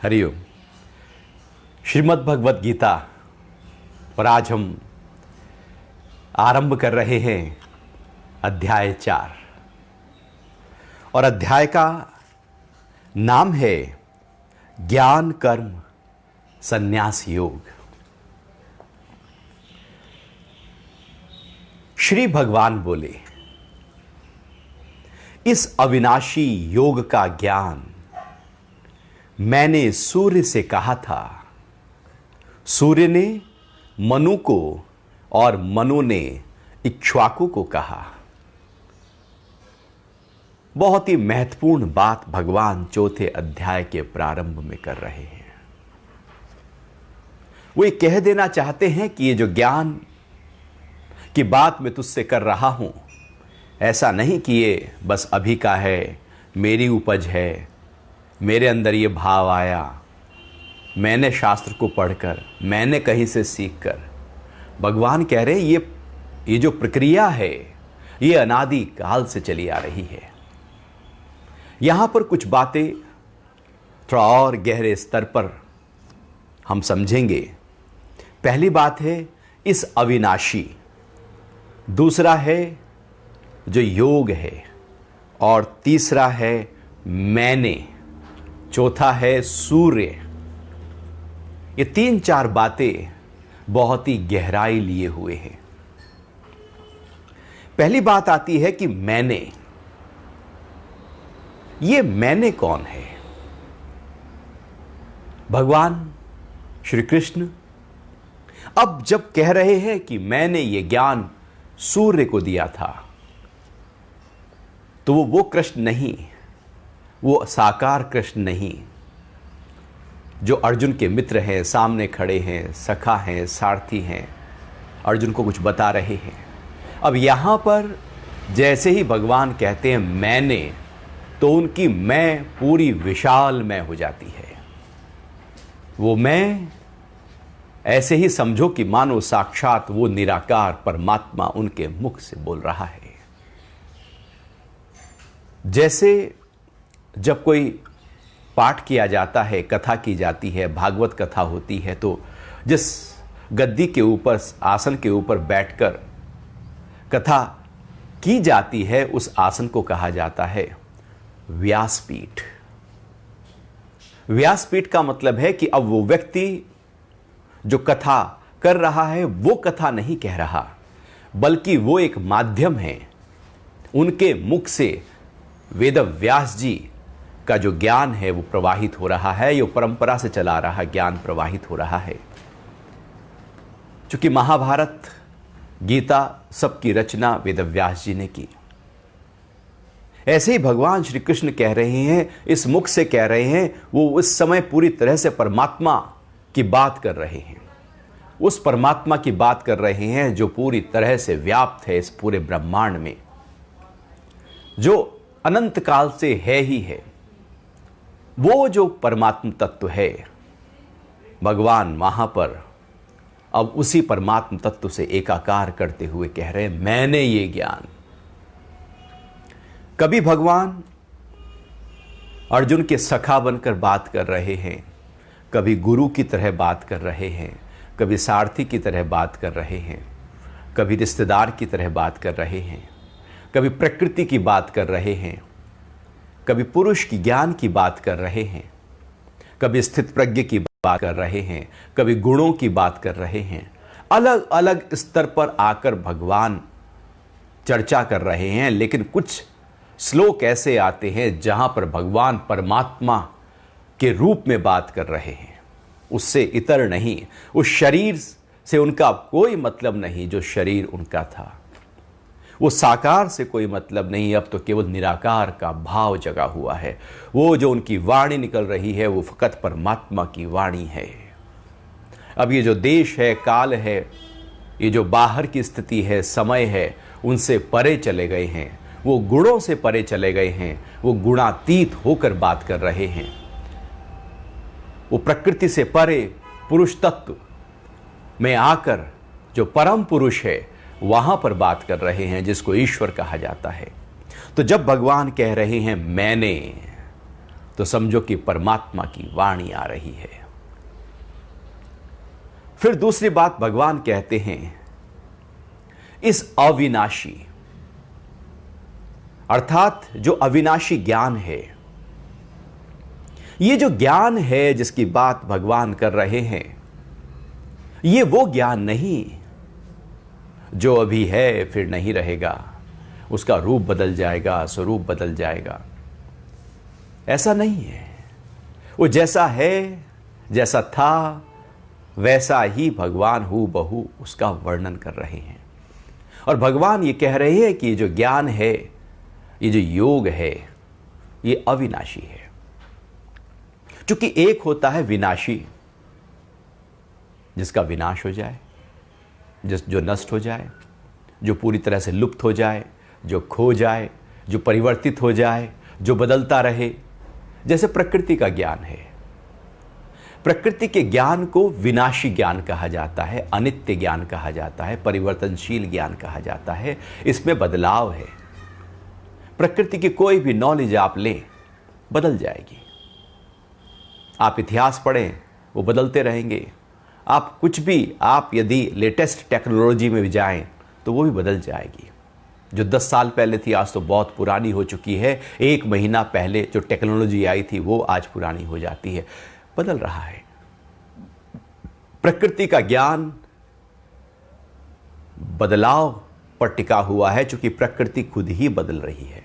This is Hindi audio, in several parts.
हरिओम। श्रीमद् भगवद गीता और आज हम आरंभ कर रहे हैं अध्याय 4 और अध्याय का नाम है ज्ञान कर्म संन्यास योग। श्री भगवान बोले, इस अविनाशी योग का ज्ञान मैंने सूर्य से कहा था। सूर्य ने मनु को और मनु ने इक्ष्वाकु को कहा। बहुत ही महत्वपूर्ण बात भगवान चौथे अध्याय के प्रारंभ में कर रहे हैं। वो ये कह देना चाहते हैं कि ये जो ज्ञान की बात मैं तुझसे कर रहा हूं, ऐसा नहीं कि ये बस अभी का है, मेरी उपज है, मेरे अंदर ये भाव आया, मैंने शास्त्र को पढ़कर, मैंने कहीं से सीखकर। भगवान कह रहे हैं ये जो प्रक्रिया है ये अनादि काल से चली आ रही है। यहां पर कुछ बातें थोड़ा और गहरे स्तर पर हम समझेंगे। पहली बात है इस अविनाशी, दूसरा है जो योग है, और तीसरा है मैंने, चौथा है सूर्य। ये 3-4 बातें बहुत ही गहराई लिए हुए हैं। पहली बात आती है कि मैंने। ये मैंने कौन है? भगवान श्री कृष्ण अब जब कह रहे हैं कि मैंने ये ज्ञान सूर्य को दिया था, तो वो कृष्ण नहीं, वो साकार कृष्ण नहीं जो अर्जुन के मित्र हैं, सामने खड़े हैं, सखा हैं, सारथी हैं, अर्जुन को कुछ बता रहे हैं। अब यहां पर जैसे ही भगवान कहते हैं मैंने, तो उनकी मैं पूरी विशाल मैं हो जाती है। वो मैं ऐसे ही समझो कि मानो साक्षात वो निराकार परमात्मा उनके मुख से बोल रहा है। जैसे जब कोई पाठ किया जाता है, कथा की जाती है, भागवत कथा होती है, तो जिस गद्दी के ऊपर, आसन के ऊपर बैठकर कथा की जाती है, उस आसन को कहा जाता है व्यासपीठ। व्यासपीठ का मतलब है कि अब वो व्यक्ति जो कथा कर रहा है वो कथा नहीं कह रहा, बल्कि वो एक माध्यम है। उनके मुख से वेद व्यास जी का जो ज्ञान है वो प्रवाहित हो रहा है, ये परंपरा से चला रहा ज्ञान प्रवाहित हो रहा है। चूंकि महाभारत, गीता सबकी रचना वेद व्यास जी ने की, ऐसे ही भगवान श्री कृष्ण कह रहे हैं, इस मुख से कह रहे हैं, वो उस समय पूरी तरह से परमात्मा की बात कर रहे हैं। उस परमात्मा की बात कर रहे हैं जो पूरी तरह से व्याप्त है इस पूरे ब्रह्मांड में, जो अनंत काल से है ही है। वो जो परमात्म तत्व है, भगवान वहां पर अब उसी परमात्म तत्व से एकाकार करते हुए कह रहे हैं मैंने ये ज्ञान। कभी भगवान अर्जुन के सखा बनकर बात कर रहे हैं, कभी गुरु की तरह बात कर रहे हैं, कभी सारथी की तरह बात कर रहे हैं, कभी रिश्तेदार की तरह बात कर रहे हैं, कभी प्रकृति की बात कर रहे हैं, कभी पुरुष की ज्ञान की बात कर रहे हैं, कभी स्थित प्रज्ञ की बात कर रहे हैं, कभी गुणों की बात कर रहे हैं। अलग अलग स्तर पर आकर भगवान चर्चा कर रहे हैं। लेकिन कुछ श्लोक ऐसे आते हैं जहां पर भगवान परमात्मा के रूप में बात कर रहे हैं, उससे इतर नहीं। उस शरीर से उनका कोई मतलब नहीं जो शरीर उनका था, वो साकार से कोई मतलब नहीं, अब तो केवल निराकार का भाव जगा हुआ है। वो जो उनकी वाणी निकल रही है वो फकत परमात्मा की वाणी है। अब ये जो देश है, काल है, ये जो बाहर की स्थिति है, समय है, उनसे परे चले गए हैं, वो गुणों से परे चले गए हैं, वो गुणातीत होकर बात कर रहे हैं। वो प्रकृति से परे पुरुष तत्व में आकर जो परम पुरुष है वहां पर बात कर रहे हैं, जिसको ईश्वर कहा जाता है। तो जब भगवान कह रहे हैं मैंने, तो समझो कि परमात्मा की वाणी आ रही है। फिर दूसरी बात भगवान कहते हैं, इस अविनाशी अर्थात जो अविनाशी ज्ञान है, ये जो ज्ञान है जिसकी बात भगवान कर रहे हैं, ये वो ज्ञान नहीं जो अभी है फिर नहीं रहेगा, उसका रूप बदल जाएगा, स्वरूप बदल जाएगा। ऐसा नहीं है। वो जैसा है, जैसा था, वैसा ही भगवान हू बहू उसका वर्णन कर रहे हैं। और भगवान ये कह रहे हैं कि जो ज्ञान है, ये जो योग है, ये अविनाशी है। क्योंकि एक होता है विनाशी, जिसका विनाश हो जाए, जो नष्ट हो जाए, जो पूरी तरह से लुप्त हो जाए, जो खो जाए, जो परिवर्तित हो जाए, जो बदलता रहे, जैसे प्रकृति का ज्ञान है। प्रकृति के ज्ञान को विनाशी ज्ञान कहा जाता है, अनित्य ज्ञान कहा जाता है, परिवर्तनशील ज्ञान कहा जाता है। इसमें बदलाव है। प्रकृति की कोई भी नॉलेज आप लें, बदल जाएगी। आप इतिहास पढ़ें, वो बदलते रहेंगे। आप कुछ भी, आप यदि लेटेस्ट टेक्नोलॉजी में भी जाएं तो वो भी बदल जाएगी। जो 10 साल पहले थी आज तो बहुत पुरानी हो चुकी है। 1 महीना पहले जो टेक्नोलॉजी आई थी वो आज पुरानी हो जाती है। बदल रहा है। प्रकृति का ज्ञान बदलाव पर टिका हुआ है, क्योंकि प्रकृति खुद ही बदल रही है।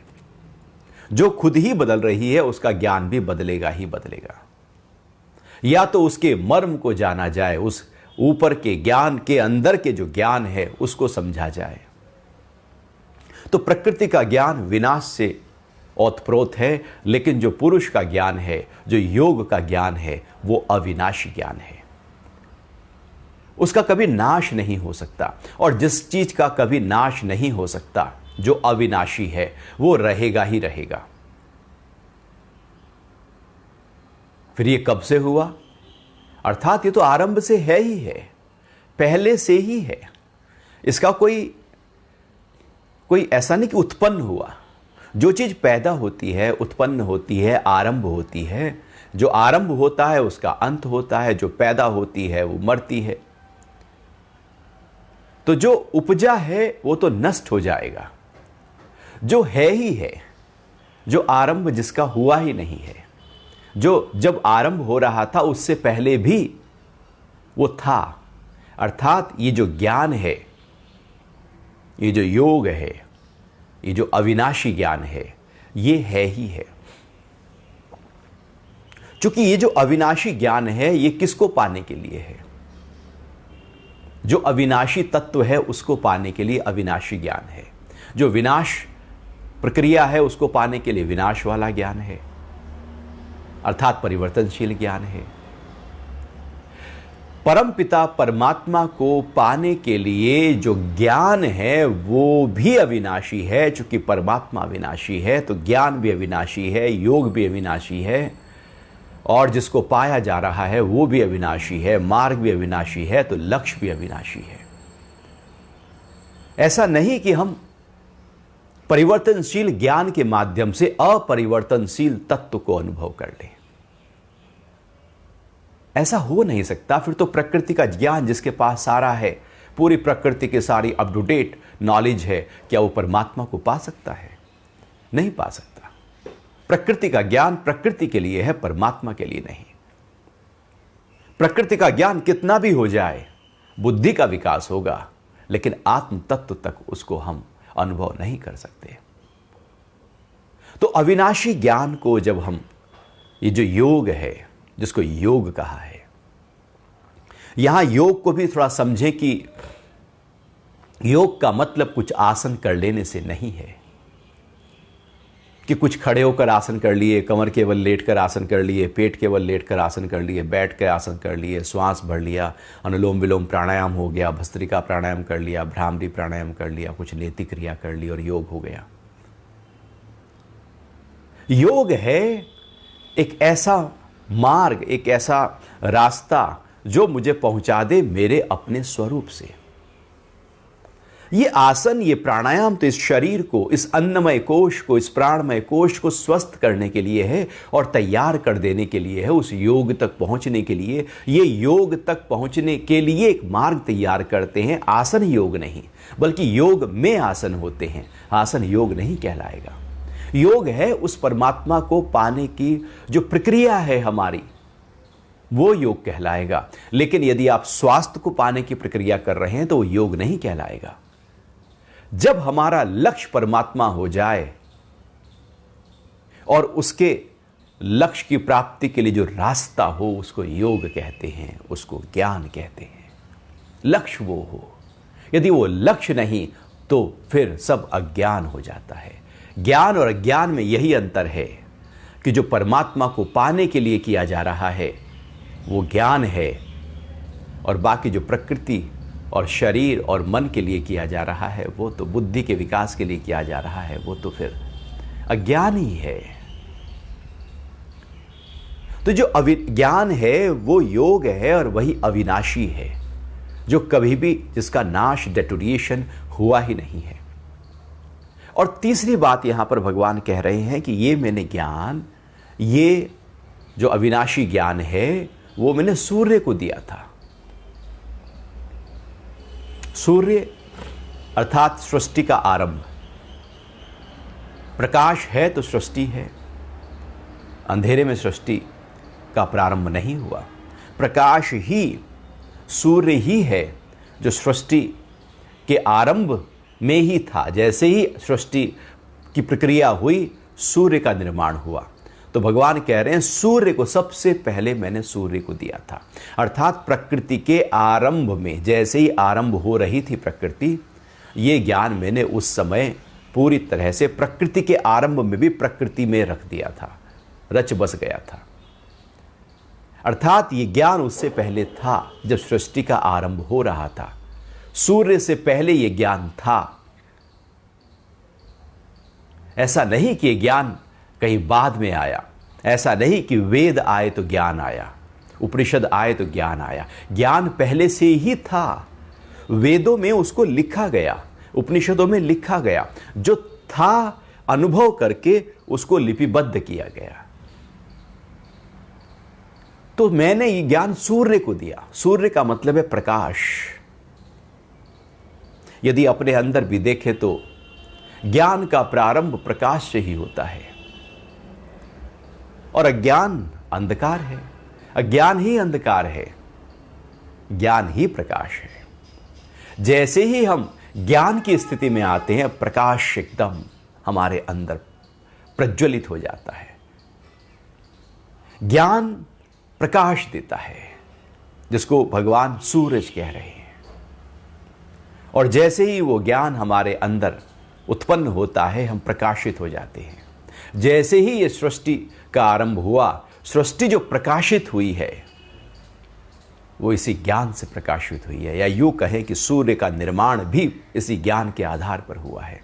जो खुद ही बदल रही है उसका ज्ञान भी बदलेगा ही बदलेगा। या तो उसके मर्म को जाना जाए, उस ऊपर के ज्ञान के अंदर के जो ज्ञान है उसको समझा जाए। तो प्रकृति का ज्ञान विनाश से ओतप्रोत है, लेकिन जो पुरुष का ज्ञान है, जो योग का ज्ञान है, वो अविनाशी ज्ञान है। उसका कभी नाश नहीं हो सकता। और जिस चीज का कभी नाश नहीं हो सकता, जो अविनाशी है, वो रहेगा ही रहेगा। फिर ये कब से हुआ? अर्थात ये तो आरंभ से है ही है, पहले से ही है। इसका कोई ऐसा नहीं कि उत्पन्न हुआ। जो चीज पैदा होती है, उत्पन्न होती है, आरंभ होती है। जो आरंभ होता है उसका अंत होता है, जो पैदा होती है वो मरती है। तो जो उपजा है वो तो नष्ट हो जाएगा। जो है ही है, जो आरंभ जिसका हुआ ही नहीं है, जो जब आरंभ हो रहा था उससे पहले भी वो था। अर्थात ये जो ज्ञान है, ये जो योग है, ये जो अविनाशी ज्ञान है, ये है ही है। क्योंकि ये जो अविनाशी ज्ञान है, ये किसको पाने के लिए है? जो अविनाशी तत्व है उसको पाने के लिए अविनाशी ज्ञान है। जो विनाश प्रक्रिया है उसको पाने के लिए विनाश वाला ज्ञान है, अर्थात परिवर्तनशील ज्ञान है। परमपिता परमात्मा को पाने के लिए जो ज्ञान है वो भी अविनाशी है। चूंकि परमात्मा अविनाशी है तो ज्ञान भी अविनाशी है, योग भी अविनाशी है, और जिसको पाया जा रहा है वो भी अविनाशी है, मार्ग भी अविनाशी है, तो लक्ष्य भी अविनाशी है। ऐसा नहीं कि हम परिवर्तनशील ज्ञान के माध्यम से अपरिवर्तनशील तत्व को अनुभव कर लें। ऐसा हो नहीं सकता। फिर तो प्रकृति का ज्ञान जिसके पास सारा है, पूरी प्रकृति की सारी अप टू डेट नॉलेज है, क्या वो परमात्मा को पा सकता है? नहीं पा सकता। प्रकृति का ज्ञान प्रकृति के लिए है, परमात्मा के लिए नहीं। प्रकृति का ज्ञान कितना भी हो जाए, बुद्धि का विकास होगा, लेकिन आत्म तत्व तक उसको हम अनुभव नहीं कर सकते। तो अविनाशी ज्ञान को जब हम, ये जो योग है, जिसको योग कहा है, यहां योग को भी थोड़ा समझें कि योग का मतलब कुछ आसन कर लेने से नहीं है कि कुछ खड़े होकर आसन कर लिए, कमर केवल लेटकर आसन कर लिए, पेट केवल लेटकर आसन कर लिए, बैठ कर आसन कर लिए, श्वास भर लिया, अनुलोम विलोम प्राणायाम हो गया, भस्त्रिका प्राणायाम कर लिया, भ्रामरी प्राणायाम कर लिया, कुछ नेति क्रिया कर ली और योग हो गया। योग है एक ऐसा मार्ग, एक ऐसा रास्ता जो मुझे पहुंचा दे मेरे अपने स्वरूप से। ये आसन, ये प्राणायाम तो इस शरीर को, इस अन्नमय कोश को, इस प्राणमय कोश को स्वस्थ करने के लिए है और तैयार कर देने के लिए है, उस योग तक पहुंचने के लिए। ये योग तक पहुंचने के लिए एक मार्ग तैयार करते हैं। आसन योग नहीं, बल्कि योग में आसन होते हैं। आसन योग नहीं कहलाएगा। योग है उस परमात्मा को पाने की जो प्रक्रिया है हमारी, वो योग कहलाएगा। लेकिन यदि आप स्वास्थ्य को पाने की प्रक्रिया कर रहे हैं तो वो योग नहीं कहलाएगा। जब हमारा लक्ष्य परमात्मा हो जाए और उसके लक्ष्य की प्राप्ति के लिए जो रास्ता हो, उसको योग कहते हैं, उसको ज्ञान कहते हैं। लक्ष्य वो हो, यदि वो लक्ष्य नहीं तो फिर सब अज्ञान हो जाता है। ज्ञान और अज्ञान में यही अंतर है कि जो परमात्मा को पाने के लिए किया जा रहा है वो ज्ञान है, और बाकी जो प्रकृति और शरीर और मन के लिए किया जा रहा है, वो तो बुद्धि के विकास के लिए किया जा रहा है, वो तो फिर अज्ञान ही है। तो जो अविज्ञान है वो योग है और वही अविनाशी है, जो कभी भी, जिसका नाश, डेटोरिएशन हुआ ही नहीं है। और तीसरी बात यहां पर भगवान कह रहे हैं कि ये मैंने ज्ञान, ये जो अविनाशी ज्ञान है वो मैंने सूर्य को दिया था। सूर्य अर्थात सृष्टि का आरंभ। प्रकाश है तो सृष्टि है, अंधेरे में सृष्टि का प्रारंभ नहीं हुआ। प्रकाश ही, सूर्य ही है जो सृष्टि के आरंभ में ही था। जैसे ही सृष्टि की प्रक्रिया हुई, सूर्य का निर्माण हुआ। तो भगवान कह रहे हैं सूर्य को सबसे पहले मैंने सूर्य को दिया था। अर्थात प्रकृति के आरंभ में, जैसे ही आरंभ हो रही थी प्रकृति, ये ज्ञान मैंने उस समय पूरी तरह से प्रकृति के आरंभ में भी प्रकृति में रख दिया था, रच बस गया था। अर्थात ये ज्ञान उससे पहले था, जब सृष्टि का आरंभ हो रहा था। सूर्य से पहले ये ज्ञान था। ऐसा नहीं कि ये ज्ञान कहीं बाद में आया, ऐसा नहीं कि वेद आए तो ज्ञान आया, उपनिषद आए तो ज्ञान आया। ज्ञान पहले से ही था, वेदों में उसको लिखा गया, उपनिषदों में लिखा गया, जो था अनुभव करके उसको लिपिबद्ध किया गया। तो मैंने ये ज्ञान सूर्य को दिया। सूर्य का मतलब है प्रकाश। यदि अपने अंदर भी देखें तो ज्ञान का प्रारंभ प्रकाश से ही होता है, और अज्ञान अंधकार है। अज्ञान ही अंधकार है, ज्ञान ही प्रकाश है। जैसे ही हम ज्ञान की स्थिति में आते हैं, प्रकाश एकदम हमारे अंदर प्रज्वलित हो जाता है। ज्ञान प्रकाश देता है, जिसको भगवान सूरज कह रहे हैं। और जैसे ही वो ज्ञान हमारे अंदर उत्पन्न होता है, हम प्रकाशित हो जाते हैं। जैसे ही ये सृष्टि का आरंभ हुआ, सृष्टि जो प्रकाशित हुई है वो इसी ज्ञान से प्रकाशित हुई है। या यूं कहें कि सूर्य का निर्माण भी इसी ज्ञान के आधार पर हुआ है।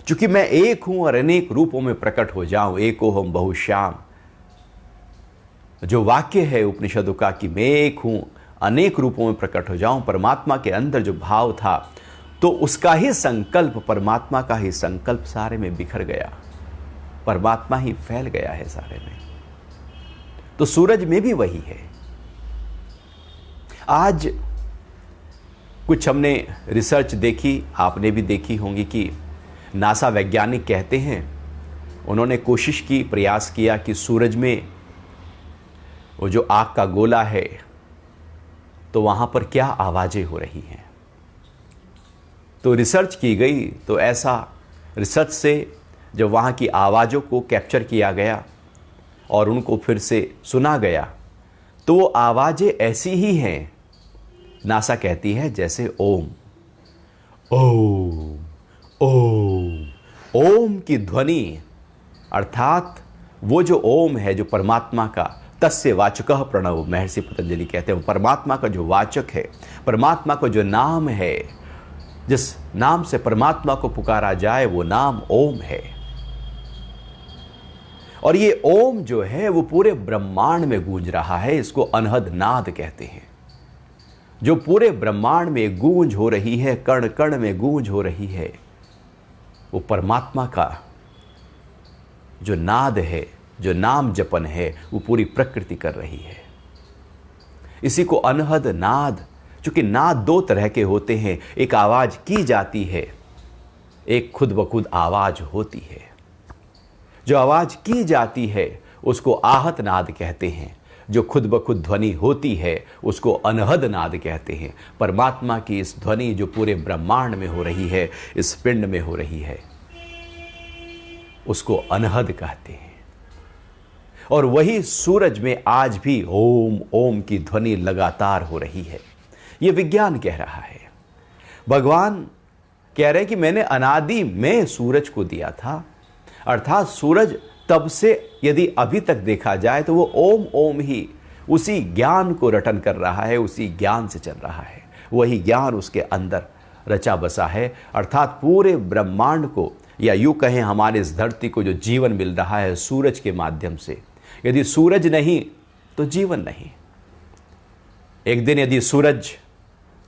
चूंकि मैं एक हूं और अनेक रूपों में प्रकट हो जाऊं, एकोहम बहुश्याम, जो वाक्य है उपनिषदों का कि मैं एक हूं, अनेक रूपों में प्रकट हो जाऊं, परमात्मा के अंदर जो भाव था, तो उसका ही संकल्प, परमात्मा का ही संकल्प सारे में बिखर गया, परमात्मा ही फैल गया है सारे में। तो सूरज में भी वही है। आज कुछ हमने रिसर्च देखी, आपने भी देखी होंगी, कि नासा वैज्ञानिक कहते हैं, उन्होंने कोशिश की, प्रयास किया कि सूरज में वो जो आग का गोला है, तो वहां पर क्या आवाजें हो रही हैं। तो रिसर्च की गई, तो ऐसा रिसर्च से जब वहाँ की आवाज़ों को कैप्चर किया गया और उनको फिर से सुना गया, तो वो आवाज़ें ऐसी ही हैं, नासा कहती है, जैसे ओम ओम ओम। ओम की ध्वनि, अर्थात वो जो ओम है, जो परमात्मा का, तस्य वाचकः प्रणव, महर्षि पतंजलि कहते हैं, वो परमात्मा का जो वाचक है, परमात्मा का जो नाम है, जिस नाम से परमात्मा को पुकारा जाए, वो नाम ओम है। और ये ओम जो है वो पूरे ब्रह्मांड में गूंज रहा है। इसको अनहद नाद कहते हैं। जो पूरे ब्रह्मांड में गूंज हो रही है, कण कण में गूंज हो रही है, वो परमात्मा का जो नाद है, जो नाम जपन है, वो पूरी प्रकृति कर रही है। इसी को अनहद नाद, चूंकि नाद दो तरह के होते हैं, एक आवाज की जाती है, एक खुद ब खुद आवाज होती है। जो आवाज की जाती है उसको आहत नाद कहते हैं, जो खुद ब खुद ध्वनि होती है उसको अनहद नाद कहते हैं। परमात्मा की इस ध्वनि जो पूरे ब्रह्मांड में हो रही है, इस पिंड में हो रही है, उसको अनहद कहते हैं। और वही सूरज में आज भी ओम ओम की ध्वनि लगातार हो रही है। यह विज्ञान कह रहा है। भगवान कह रहे हैं कि मैंने अनादि में सूरज को दिया था, अर्थात सूरज तब से यदि अभी तक देखा जाए तो वो ओम ओम ही उसी ज्ञान को रटन कर रहा है, उसी ज्ञान से चल रहा है। वही ज्ञान उसके अंदर रचा बसा है, अर्थात पूरे ब्रह्मांड को, या यूं कहें हमारे इस धरती को जो जीवन मिल रहा है सूरज के माध्यम से। यदि सूरज नहीं तो जीवन नहीं। एक दिन यदि सूरज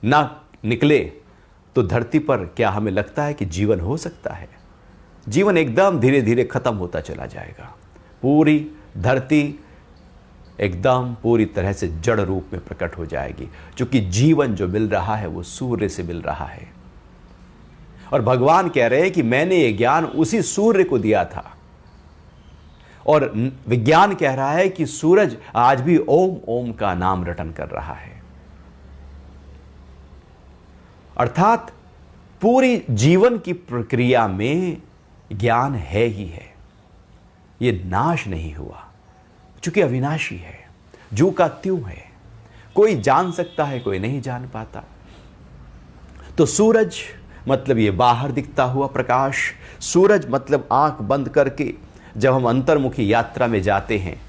ना निकले तो धरती पर क्या हमें लगता है कि जीवन हो सकता है? जीवन एकदम धीरे धीरे खत्म होता चला जाएगा। पूरी धरती एकदम पूरी तरह से जड़ रूप में प्रकट हो जाएगी, क्योंकि जीवन जो मिल रहा है वो सूर्य से मिल रहा है। और भगवान कह रहे हैं कि मैंने ये ज्ञान उसी सूर्य को दिया था। और विज्ञान कह रहा है कि सूरज आज भी ओम ओम का नाम रटन कर रहा है। अर्थात पूरी जीवन की प्रक्रिया में ज्ञान है ही है। ये नाश नहीं हुआ, चूंकि अविनाशी है, जू का त्यों है। कोई जान सकता है, कोई नहीं जान पाता। तो सूरज मतलब ये बाहर दिखता हुआ प्रकाश। सूरज मतलब आंख बंद करके जब हम अंतर्मुखी यात्रा में जाते हैं,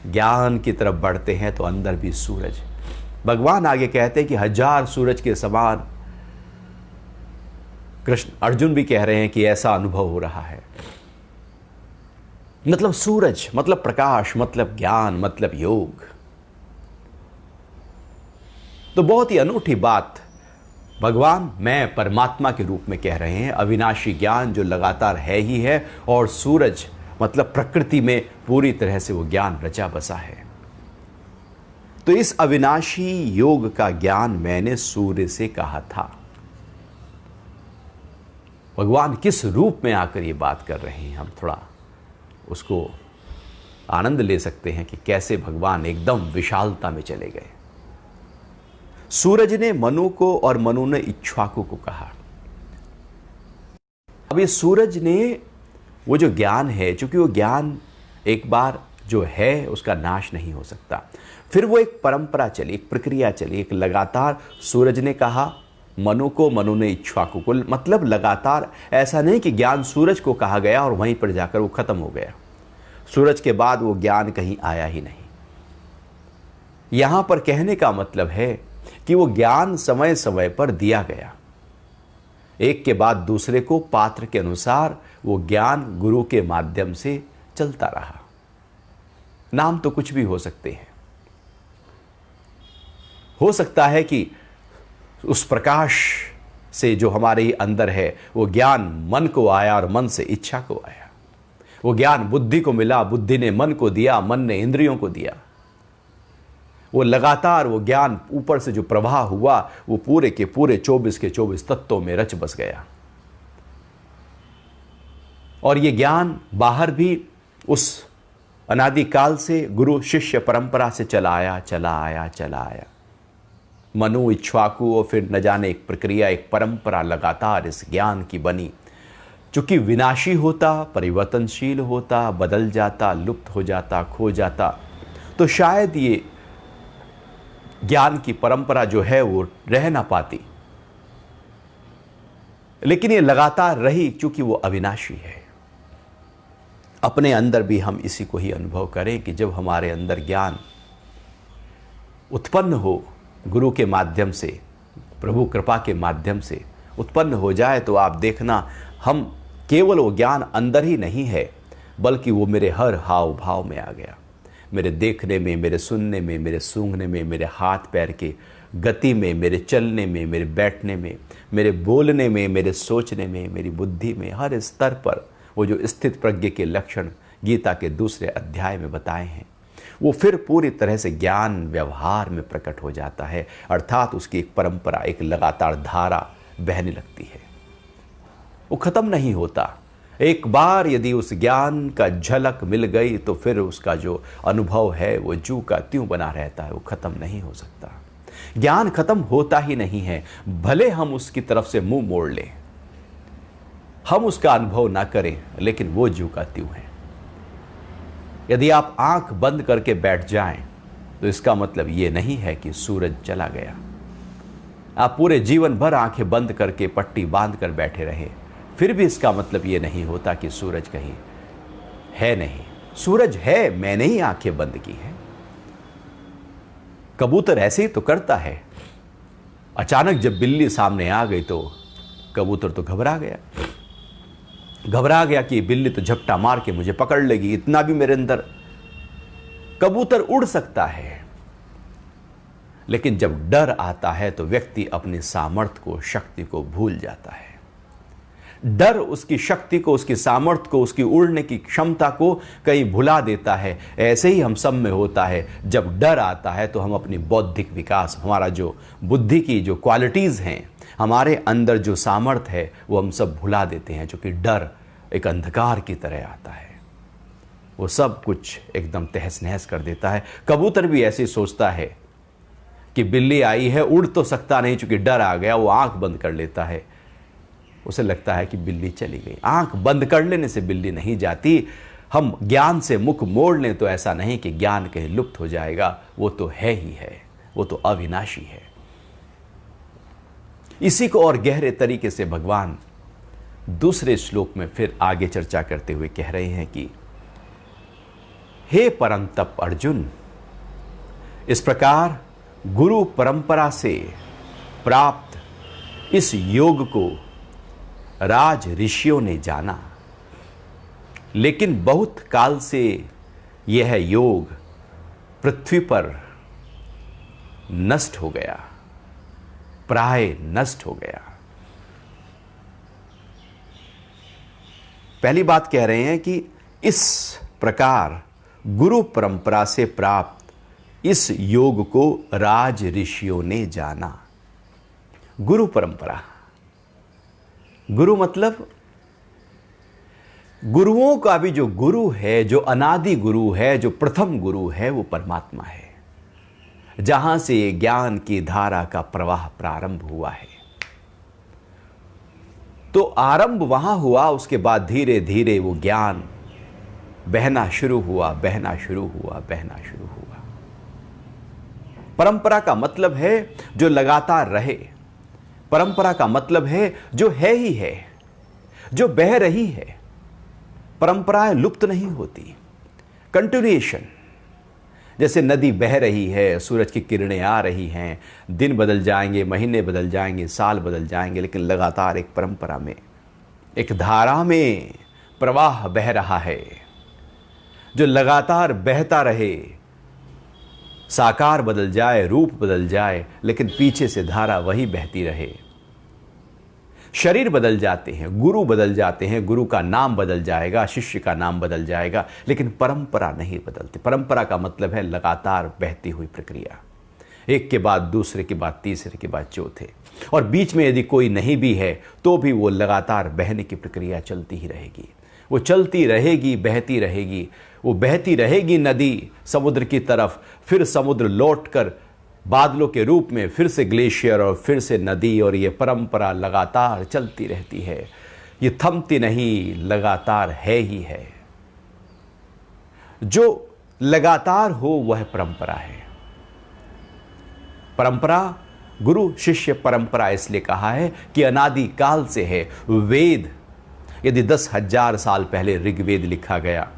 ज्ञान की तरफ बढ़ते हैं, तो अंदर भी सूरज। भगवान आगे कहते हैं कि 1000 सूरज के समान। कृष्ण अर्जुन भी कह रहे हैं कि ऐसा अनुभव हो रहा है। मतलब सूरज मतलब प्रकाश, मतलब ज्ञान, मतलब योग। तो बहुत ही अनूठी बात भगवान मैं परमात्मा के रूप में कह रहे हैं। अविनाशी ज्ञान जो लगातार है ही है, और सूरज मतलब प्रकृति में पूरी तरह से वो ज्ञान रचा बसा है। तो इस अविनाशी योग का ज्ञान मैंने सूर्य से कहा था। भगवान किस रूप में आकर ये बात कर रहे हैं, हम थोड़ा उसको आनंद ले सकते हैं कि कैसे भगवान एकदम विशालता में चले गए। सूरज ने मनु को और मनु ने इक्ष्वाकु को कहा। अब ये सूरज ने वो जो ज्ञान है, चूंकि वो ज्ञान एक बार जो है उसका नाश नहीं हो सकता, फिर वो एक परंपरा चली, एक प्रक्रिया चली, एक लगातार। सूरज ने कहा मनु को, मनु ने इक्ष्वाकु को। मतलब लगातार, ऐसा नहीं कि ज्ञान सूरज को कहा गया और वहीं पर जाकर वो खत्म हो गया। सूरज के बाद वो ज्ञान कहीं आया ही नहीं। यहां पर कहने का मतलब है कि वो ज्ञान समय समय पर दिया गया, एक के बाद दूसरे को पात्र के अनुसार वो ज्ञान गुरु के माध्यम से चलता रहा। नाम तो कुछ भी हो सकते हैं। हो सकता है कि उस प्रकाश से जो हमारे ही अंदर है वो ज्ञान मन को आया और मन से इच्छा को आया। वो ज्ञान बुद्धि को मिला, बुद्धि ने मन को दिया, मन ने इंद्रियों को दिया। वो लगातार वो ज्ञान ऊपर से जो प्रवाह हुआ वो पूरे के पूरे 24 के 24 तत्वों में रच बस गया। और ये ज्ञान बाहर भी उस अनादिकाल से गुरु शिष्य परंपरा से चला आया। मनु, इक्ष्वाकु और फिर न जाने एक प्रक्रिया, एक परंपरा लगातार इस ज्ञान की बनी। चूंकि विनाशी होता, परिवर्तनशील होता, बदल जाता, लुप्त हो जाता, खो जाता, तो शायद ये ज्ञान की परंपरा जो है वो रह ना पाती। लेकिन ये लगातार रही, क्योंकि वो अविनाशी है। अपने अंदर भी हम इसी को ही अनुभव करें कि जब हमारे अंदर ज्ञान उत्पन्न हो, गुरु के माध्यम से, प्रभु कृपा के माध्यम से उत्पन्न हो जाए, तो आप देखना हम केवल वो ज्ञान अंदर ही नहीं है, बल्कि वो मेरे हर हाव भाव में आ गया, मेरे देखने में, मेरे सुनने में, मेरे सूंघने में, मेरे हाथ पैर के गति में, मेरे चलने में, मेरे बैठने में, मेरे बोलने में, मेरे सोचने में, मेरी बुद्धि में, हर स्तर पर वो जो स्थित प्रज्ञ के लक्षण गीता के दूसरे अध्याय में बताए हैं, वो फिर पूरी तरह से ज्ञान व्यवहार में प्रकट हो जाता है। अर्थात उसकी एक परंपरा, एक लगातार धारा बहने लगती है, वो खत्म नहीं होता। एक बार यदि उस ज्ञान का झलक मिल गई तो फिर उसका जो अनुभव है वो जू का त्यों बना रहता है, वो खत्म नहीं हो सकता। ज्ञान खत्म होता ही नहीं है, भले हम उसकी तरफ से मुंह मोड़ लें, हम उसका अनुभव ना करें, लेकिन वो जू का त्यों है। यदि आप आंख बंद करके बैठ जाएं तो इसका मतलब ये नहीं है कि सूरज चला गया। आप पूरे जीवन भर आंखें बंद करके पट्टी बांध कर बैठे रहे, फिर भी इसका मतलब ये नहीं होता कि सूरज कहीं है नहीं। सूरज है, मैंने ही आंखें बंद की है। कबूतर ऐसे ही तो करता है। अचानक जब बिल्ली सामने आ गई तो कबूतर तो घबरा गया कि बिल्ली तो झपटा मार के मुझे पकड़ लेगी। इतना भी मेरे अंदर, कबूतर उड़ सकता है, लेकिन जब डर आता है तो व्यक्ति अपनी सामर्थ्य को, शक्ति को भूल जाता है। डर उसकी शक्ति को, उसकी सामर्थ्य को, उसकी उड़ने की क्षमता को कहीं भुला देता है। ऐसे ही हम सब में होता है। जब डर आता है तो हम अपनी बौद्धिक विकास, हमारा जो बुद्धि की जो क्वालिटीज़ हैं, हमारे अंदर जो सामर्थ्य है, वो हम सब भुला देते हैं। क्योंकि डर एक अंधकार की तरह आता है, वो सब कुछ एकदम तहस नहस कर देता है। कबूतर भी ऐसे सोचता है कि बिल्ली आई है, उड़ तो सकता नहीं, चूंकि डर आ गया, वो आंख बंद कर लेता है। उसे लगता है कि बिल्ली चली गई। आंख बंद कर लेने से बिल्ली नहीं जाती। हम ज्ञान से मुख मोड़ लें तो ऐसा नहीं कि ज्ञान कहीं लुप्त हो जाएगा, वो तो है ही है, वो तो अविनाशी है। इसी को और गहरे तरीके से भगवान दूसरे श्लोक में फिर आगे चर्चा करते हुए कह रहे हैं कि हे परंतप अर्जुन, इस प्रकार गुरु परंपरा से प्राप्त इस योग को राज ऋषियों ने जाना, लेकिन बहुत काल से यह योग पृथ्वी पर नष्ट हो गया, प्राय नष्ट हो गया। पहली बात कह रहे हैं कि इस प्रकार गुरु परंपरा से प्राप्त इस योग को राज ऋषियों ने जाना। गुरु परंपरा, गुरु मतलब गुरुओं का भी जो गुरु है, जो अनादि गुरु है, जो प्रथम गुरु है, वो परमात्मा है, जहां से ज्ञान की धारा का प्रवाह प्रारंभ हुआ है। तो आरंभ वहां हुआ, उसके बाद धीरे धीरे वो ज्ञान बहना शुरू हुआ, बहना शुरू हुआ, बहना शुरू हुआ। परंपरा का मतलब है जो लगातार रहे। परंपरा का मतलब है जो है ही है, जो बह रही है। परंपराएं लुप्त नहीं होती, कंटिन्यूएशन। जैसे नदी बह रही है, सूरज की किरणें आ रही हैं, दिन बदल जाएंगे, महीने बदल जाएंगे, साल बदल जाएंगे, लेकिन लगातार एक परंपरा में, एक धारा में प्रवाह बह रहा है, जो लगातार बहता रहे। साकार बदल जाए, रूप बदल जाए, लेकिन पीछे से धारा वही बहती रहे। शरीर बदल जाते हैं, गुरु बदल जाते हैं, गुरु का नाम बदल जाएगा, शिष्य का नाम बदल जाएगा, लेकिन परंपरा नहीं बदलती। परंपरा का मतलब है लगातार बहती हुई प्रक्रिया, एक के बाद दूसरे के बाद तीसरे के बाद चौथे, और बीच में यदि कोई नहीं भी है तो भी वो लगातार बहने की प्रक्रिया चलती ही रहेगी। वो चलती रहेगी, बहती रहेगी। वो बहती रहेगी नदी समुद्र की तरफ, फिर समुद्र लौटकर बादलों के रूप में फिर से ग्लेशियर और फिर से नदी, और ये परंपरा लगातार चलती रहती है। ये थमती नहीं, लगातार है ही है। जो लगातार हो वह परंपरा है। परंपरा, गुरु शिष्य परंपरा इसलिए कहा है कि अनादि काल से है। वेद, यदि 10,000 साल पहले ऋग्वेद लिखा गया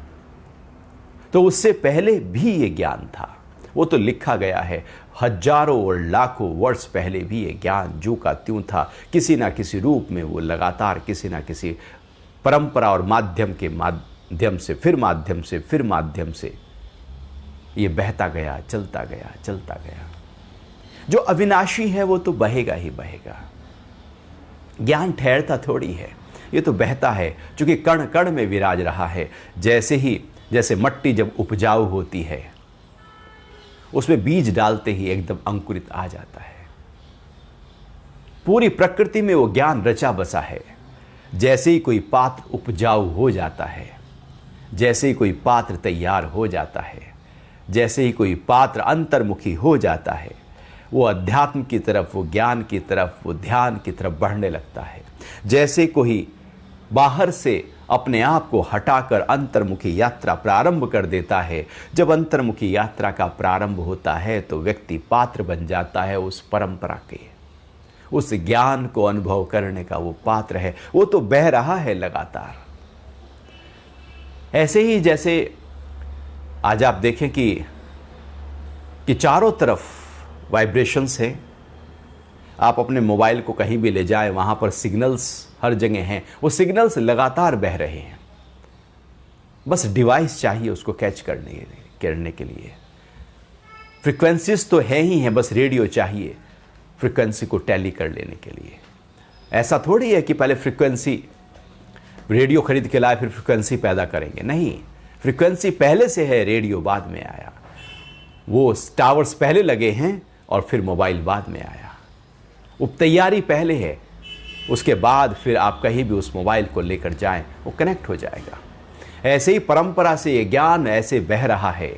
तो उससे पहले भी ये ज्ञान था, वो तो लिखा गया है। हजारों और लाखों वर्ष पहले भी ये ज्ञान जो का त्यों था, किसी ना किसी रूप में वो लगातार किसी ना किसी परंपरा और माध्यम के माध्यम से फिर माध्यम से फिर माध्यम से ये बहता गया, चलता गया, चलता गया। जो अविनाशी है वो तो बहेगा ही बहेगा। ज्ञान ठहरता थोड़ी है, ये तो बहता है, क्योंकि कण कण में विराज रहा है। जैसे मट्टी जब उपजाऊ होती है, उसमें बीज डालते ही एकदम अंकुरित आ जाता है। पूरी प्रकृति में वो ज्ञान रचा बसा है। जैसे ही कोई पात्र उपजाऊ हो जाता है, जैसे ही कोई पात्र तैयार हो जाता है, जैसे ही कोई पात्र अंतर्मुखी हो जाता है, वो अध्यात्म की तरफ, वो ज्ञान की तरफ, वो ध्यान की तरफ बढ़ने लगता है। जैसे कोई बाहर से अपने आप को हटाकर अंतर्मुखी यात्रा प्रारंभ कर देता है, जब अंतर्मुखी यात्रा का प्रारंभ होता है तो व्यक्ति पात्र बन जाता है उस परंपरा के, उस ज्ञान को अनुभव करने का वो पात्र है। वो तो बह रहा है लगातार। ऐसे ही जैसे आज आप देखें कि चारों तरफ वाइब्रेशंस हैं। आप अपने मोबाइल को कहीं भी ले जाएं, वहां पर सिग्नल्स हर जगह हैं। वो सिग्नल्स लगातार बह रहे हैं, बस डिवाइस चाहिए उसको कैच करने के लिए। फ्रीक्वेंसीज तो है ही हैं, बस रेडियो चाहिए फ्रीक्वेंसी को टैली कर लेने के लिए। ऐसा थोड़ी है कि पहले फ्रीक्वेंसी रेडियो खरीद के लाए फिर फ्रीक्वेंसी पैदा करेंगे, नहीं। फ्रीक्वेंसी पहले से है, रेडियो बाद में आया। वो टावर्स पहले लगे हैं और फिर मोबाइल बाद में आया। वो तैयारी पहले है, उसके बाद फिर आप कहीं भी उस मोबाइल को लेकर जाएं, वो कनेक्ट हो जाएगा। ऐसे ही परंपरा से ये ज्ञान ऐसे बह रहा है,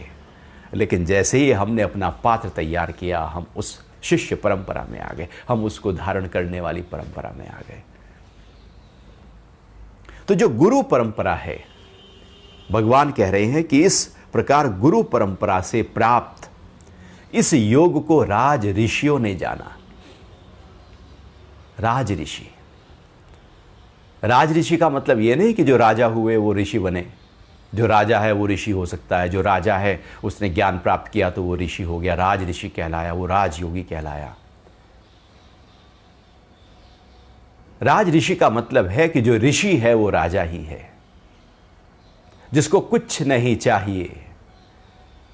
लेकिन जैसे ही हमने अपना पात्र तैयार किया, हम उस शिष्य परंपरा में आ गए, हम उसको धारण करने वाली परंपरा में आ गए। तो जो गुरु परंपरा है, भगवान कह रहे हैं कि इस प्रकार गुरु परंपरा से प्राप्त इस योग को राज ऋषियों ने जाना। राज ऋषि, राज ऋषि का मतलब यह नहीं कि जो राजा हुए वो ऋषि बने। जो राजा है वो ऋषि हो सकता है, जो राजा है उसने ज्ञान प्राप्त किया तो वो ऋषि हो गया, राज ऋषि कहलाया, वो राजयोगी कहलाया। राज ऋषि का मतलब है कि जो ऋषि है वो राजा ही है, जिसको कुछ नहीं चाहिए।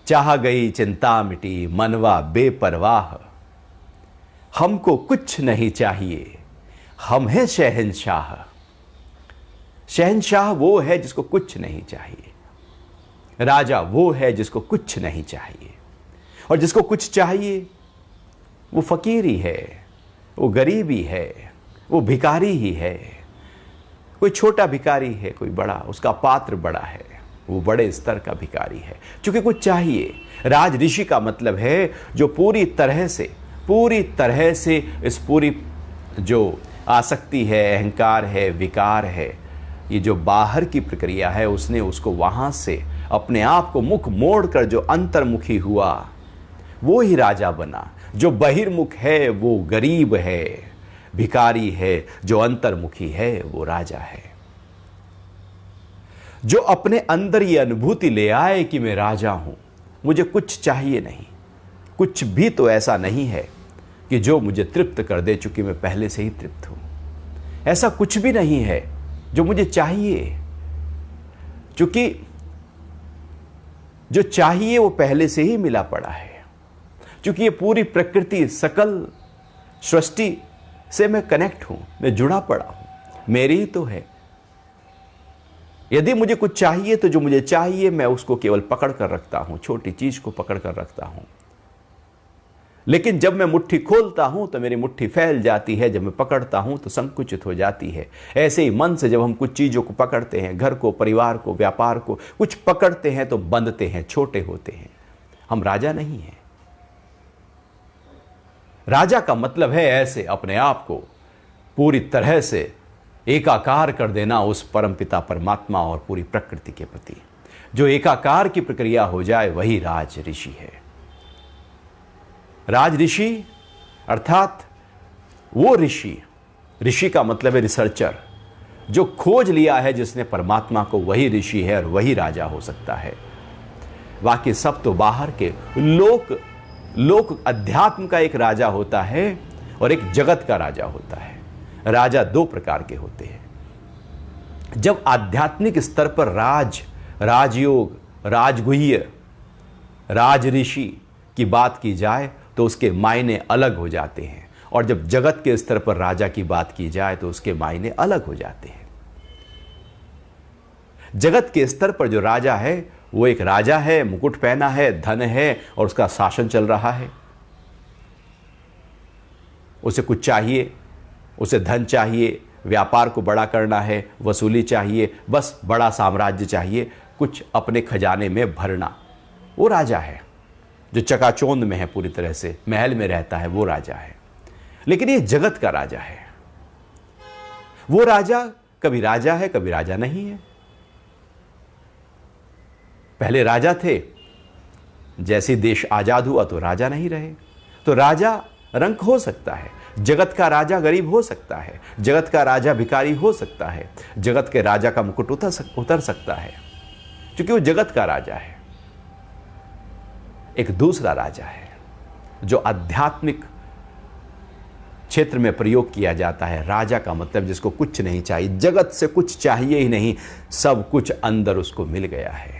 चाह गई चिंता मिटी, मनवा बेपरवाह। हमको कुछ नहीं चाहिए, हम हैं शहंशाह। शहंशाह वो है जिसको कुछ नहीं चाहिए। राजा वो है जिसको कुछ नहीं चाहिए। और जिसको कुछ चाहिए वो फकीर ही है, वो गरीब ही है, वो भिखारी ही है। कोई छोटा भिखारी है, कोई बड़ा, उसका पात्र बड़ा है, वो बड़े स्तर का भिखारी है, क्योंकि कुछ चाहिए। राज ऋषि का मतलब है जो पूरी तरह से इस पूरी जो आसक्ति है, अहंकार है, विकार है, ये जो बाहर की प्रक्रिया है, उसने उसको वहां से अपने आप को मुख मोड़कर जो अंतर्मुखी हुआ वो ही राजा बना। जो बहिर्मुख है वो गरीब है, भिखारी है। जो अंतर्मुखी है वो राजा है। जो अपने अंदर ये अनुभूति ले आए कि मैं राजा हूं, मुझे कुछ चाहिए नहीं, कुछ भी तो ऐसा नहीं है कि जो मुझे तृप्त कर दे, चूंकि मैं पहले से ही तृप्त हूं। ऐसा कुछ भी नहीं है जो मुझे चाहिए, क्योंकि जो चाहिए वो पहले से ही मिला पड़ा है। क्योंकि ये पूरी प्रकृति, सकल सृष्टि से मैं कनेक्ट हूं, मैं जुड़ा पड़ा हूं, मेरी ही तो है। यदि मुझे कुछ चाहिए तो जो मुझे चाहिए मैं उसको केवल पकड़ कर रखता हूं, छोटी चीज को पकड़ कर रखता हूं। लेकिन जब मैं मुट्ठी खोलता हूं तो मेरी मुट्ठी फैल जाती है, जब मैं पकड़ता हूं तो संकुचित हो जाती है। ऐसे ही मन से जब हम कुछ चीजों को पकड़ते हैं, घर को, परिवार को, व्यापार को, कुछ पकड़ते हैं तो बंधते हैं, छोटे होते हैं। हम राजा नहीं हैं। राजा का मतलब है ऐसे अपने आप को पूरी तरह से एकाकार कर देना उस परमपिता परमात्मा और पूरी प्रकृति के प्रति। जो एकाकार की प्रक्रिया हो जाए वही राज ऋषि है। राज ऋषि अर्थात वो ऋषि, ऋषि का मतलब है रिसर्चर, जो खोज लिया है जिसने परमात्मा को, वही ऋषि है और वही राजा हो सकता है। बाकी सब तो बाहर के लोक अध्यात्म का एक राजा होता है और एक जगत का राजा होता है। राजा दो प्रकार के होते हैं। जब आध्यात्मिक स्तर पर राजयोग, राजगुह्य, राज ऋषि की बात की जाए तो उसके मायने अलग हो जाते हैं, और जब जगत के स्तर पर राजा की बात की जाए तो उसके मायने अलग हो जाते हैं। जगत के स्तर पर जो राजा है वो एक राजा है, मुकुट पहना है, धन है और उसका शासन चल रहा है। उसे कुछ चाहिए, उसे धन चाहिए, व्यापार को बड़ा करना है, वसूली चाहिए, बस बड़ा साम्राज्य चाहिए, कुछ अपने खजाने में भरना। वो राजा है जो चकाचौंध में है, पूरी तरह से महल में रहता है, वो राजा है। लेकिन ये जगत का राजा है। वो राजा कभी राजा है, कभी राजा नहीं है। पहले राजा थे, जैसे देश आजाद हुआ तो राजा नहीं रहे। तो राजा रंक हो सकता है, जगत का राजा गरीब हो सकता है, जगत का राजा भिखारी हो सकता है, जगत के राजा का मुकुट उतर सकता है, क्योंकि वो जगत का राजा है। एक दूसरा राजा है जो आध्यात्मिक क्षेत्र में प्रयोग किया जाता है। राजा का मतलब जिसको कुछ नहीं चाहिए, जगत से कुछ चाहिए ही नहीं, सब कुछ अंदर उसको मिल गया है।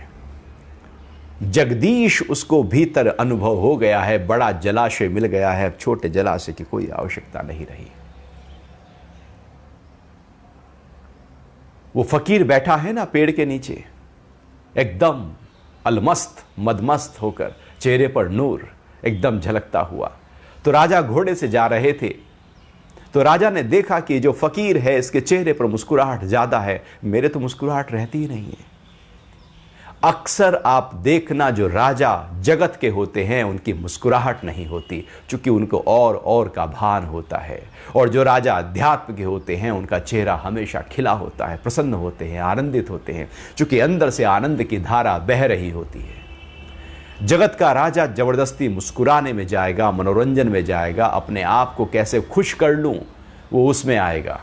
जगदीश उसको भीतर अनुभव हो गया है, बड़ा जलाशय मिल गया है, छोटे जलाशय की कोई आवश्यकता नहीं रही। वो फकीर बैठा है ना पेड़ के नीचे, एकदम अलमस्त मदमस्त होकर, चेहरे पर नूर एकदम झलकता हुआ। तो राजा घोड़े से जा रहे थे, तो राजा ने देखा कि जो फकीर है इसके चेहरे पर मुस्कुराहट ज्यादा है, मेरे तो मुस्कुराहट रहती ही नहीं है। अक्सर आप देखना जो राजा जगत के होते हैं उनकी मुस्कुराहट नहीं होती, क्योंकि उनको और का भान होता है। और जो राजा अध्यात्म के होते हैं उनका चेहरा हमेशा खिला होता है, प्रसन्न होते हैं, आनंदित होते हैं, क्योंकि अंदर से आनंद की धारा बह रही होती है। जगत का राजा जबरदस्ती मुस्कुराने में जाएगा, मनोरंजन में जाएगा, अपने आप को कैसे खुश कर लूं वो उसमें आएगा।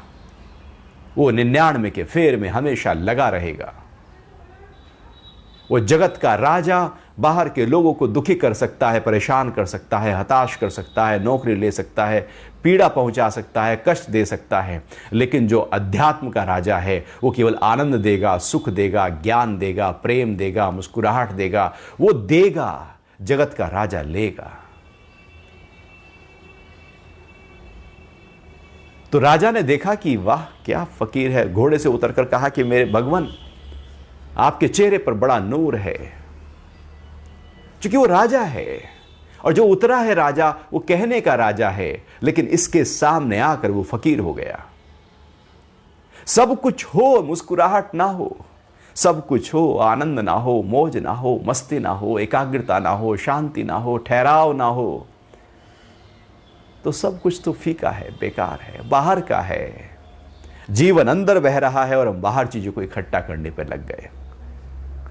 वो 99 के फेर में हमेशा लगा रहेगा। वो जगत का राजा बाहर के लोगों को दुखी कर सकता है, परेशान कर सकता है, हताश कर सकता है, नौकरी ले सकता है, पीड़ा पहुंचा सकता है, कष्ट दे सकता है। लेकिन जो अध्यात्म का राजा है वो केवल आनंद देगा, सुख देगा, ज्ञान देगा, प्रेम देगा, मुस्कुराहट देगा, वो देगा। जगत का राजा लेगा। तो राजा ने देखा कि वाह क्या फकीर है, घोड़े से उतरकर कहा कि मेरे भगवान आपके चेहरे पर बड़ा नूर है, क्योंकि वो राजा है। और जो उतरा है राजा वो कहने का राजा है, लेकिन इसके सामने आकर वो फकीर हो गया। सब कुछ हो, मुस्कुराहट ना हो, सब कुछ हो, आनंद ना हो, मौज ना हो, मस्ती ना हो, एकाग्रता ना हो, शांति ना हो, ठहराव ना हो, तो सब कुछ तो फीका है, बेकार है, बाहर का है। जीवन अंदर बह रहा है और हम बाहर चीजों को इकट्ठा करने पर लग गए।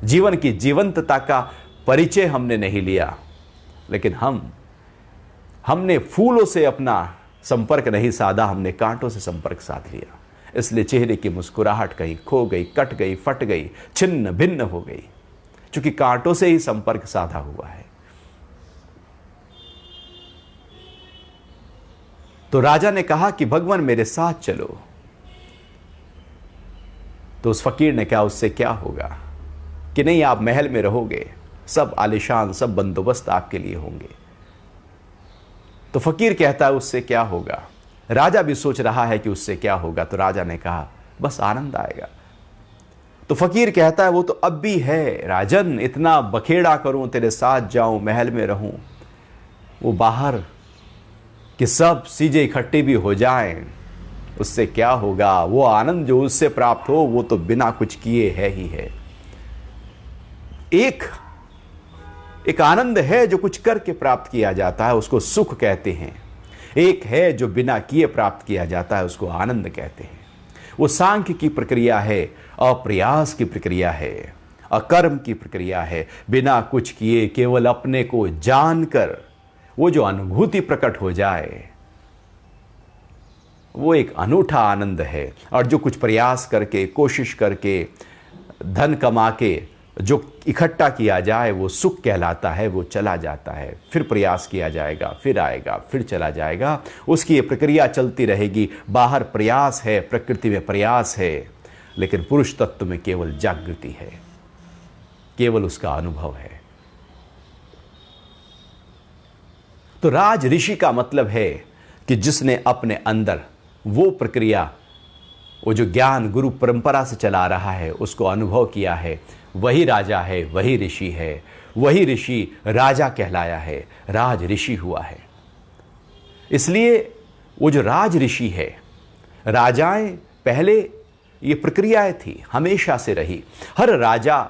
जीवन की जीवंतता का परिचय हमने नहीं लिया, लेकिन हमने फूलों से अपना संपर्क नहीं साधा, हमने कांटों से संपर्क साध लिया। इसलिए चेहरे की मुस्कुराहट कहीं खो गई, कट गई, फट गई, छिन्न भिन्न हो गई, क्योंकि कांटों से ही संपर्क साधा हुआ है। तो राजा ने कहा कि भगवान मेरे साथ चलो। तो उस फकीर ने कहा उससे क्या होगा, कि नहीं आप महल में रहोगे, सब आलिशान, सब बंदोबस्त आपके लिए होंगे। तो फकीर कहता है उससे क्या होगा। राजा भी सोच रहा है कि उससे क्या होगा। तो राजा ने कहा बस आनंद आएगा। तो फकीर कहता है वो तो अब भी है राजन, इतना बखेड़ा करूं, तेरे साथ जाऊं, महल में रहूं, वो बाहर कि सब चीजें इकट्ठी भी हो जाएं, उससे क्या होगा। वो आनंद जो उससे प्राप्त हो वो तो बिना कुछ किए है ही है। एक आनंद है जो कुछ करके प्राप्त किया जाता है, उसको सुख कहते हैं। एक है जो बिना किए प्राप्त किया जाता है, उसको आनंद कहते हैं। वो सांख्य की प्रक्रिया है, अप्रयास की प्रक्रिया है, अकर्म की प्रक्रिया है। बिना कुछ किए केवल अपने को जानकर वो जो अनुभूति प्रकट हो जाए वो एक अनूठा आनंद है। और जो कुछ प्रयास करके, कोशिश करके, धन कमा के जो इकट्ठा किया जाए वो सुख कहलाता है, वो चला जाता है। फिर प्रयास किया जाएगा, फिर आएगा, फिर चला जाएगा, उसकी ये प्रक्रिया चलती रहेगी। बाहर प्रयास है, प्रकृति में प्रयास है, लेकिन पुरुष तत्व में केवल जागृति है, केवल उसका अनुभव है। तो राज ऋषि का मतलब है कि जिसने अपने अंदर वो प्रक्रिया, वो जो ज्ञान गुरु परंपरा से चला रहा है उसको अनुभव किया है, वही राजा है, वही ऋषि है। वही ऋषि राजा कहलाया है, राज ऋषि हुआ है। इसलिए वो जो राज ऋषि है, राजाएं पहले ये प्रक्रियाएं थी, हमेशा से रही। हर राजा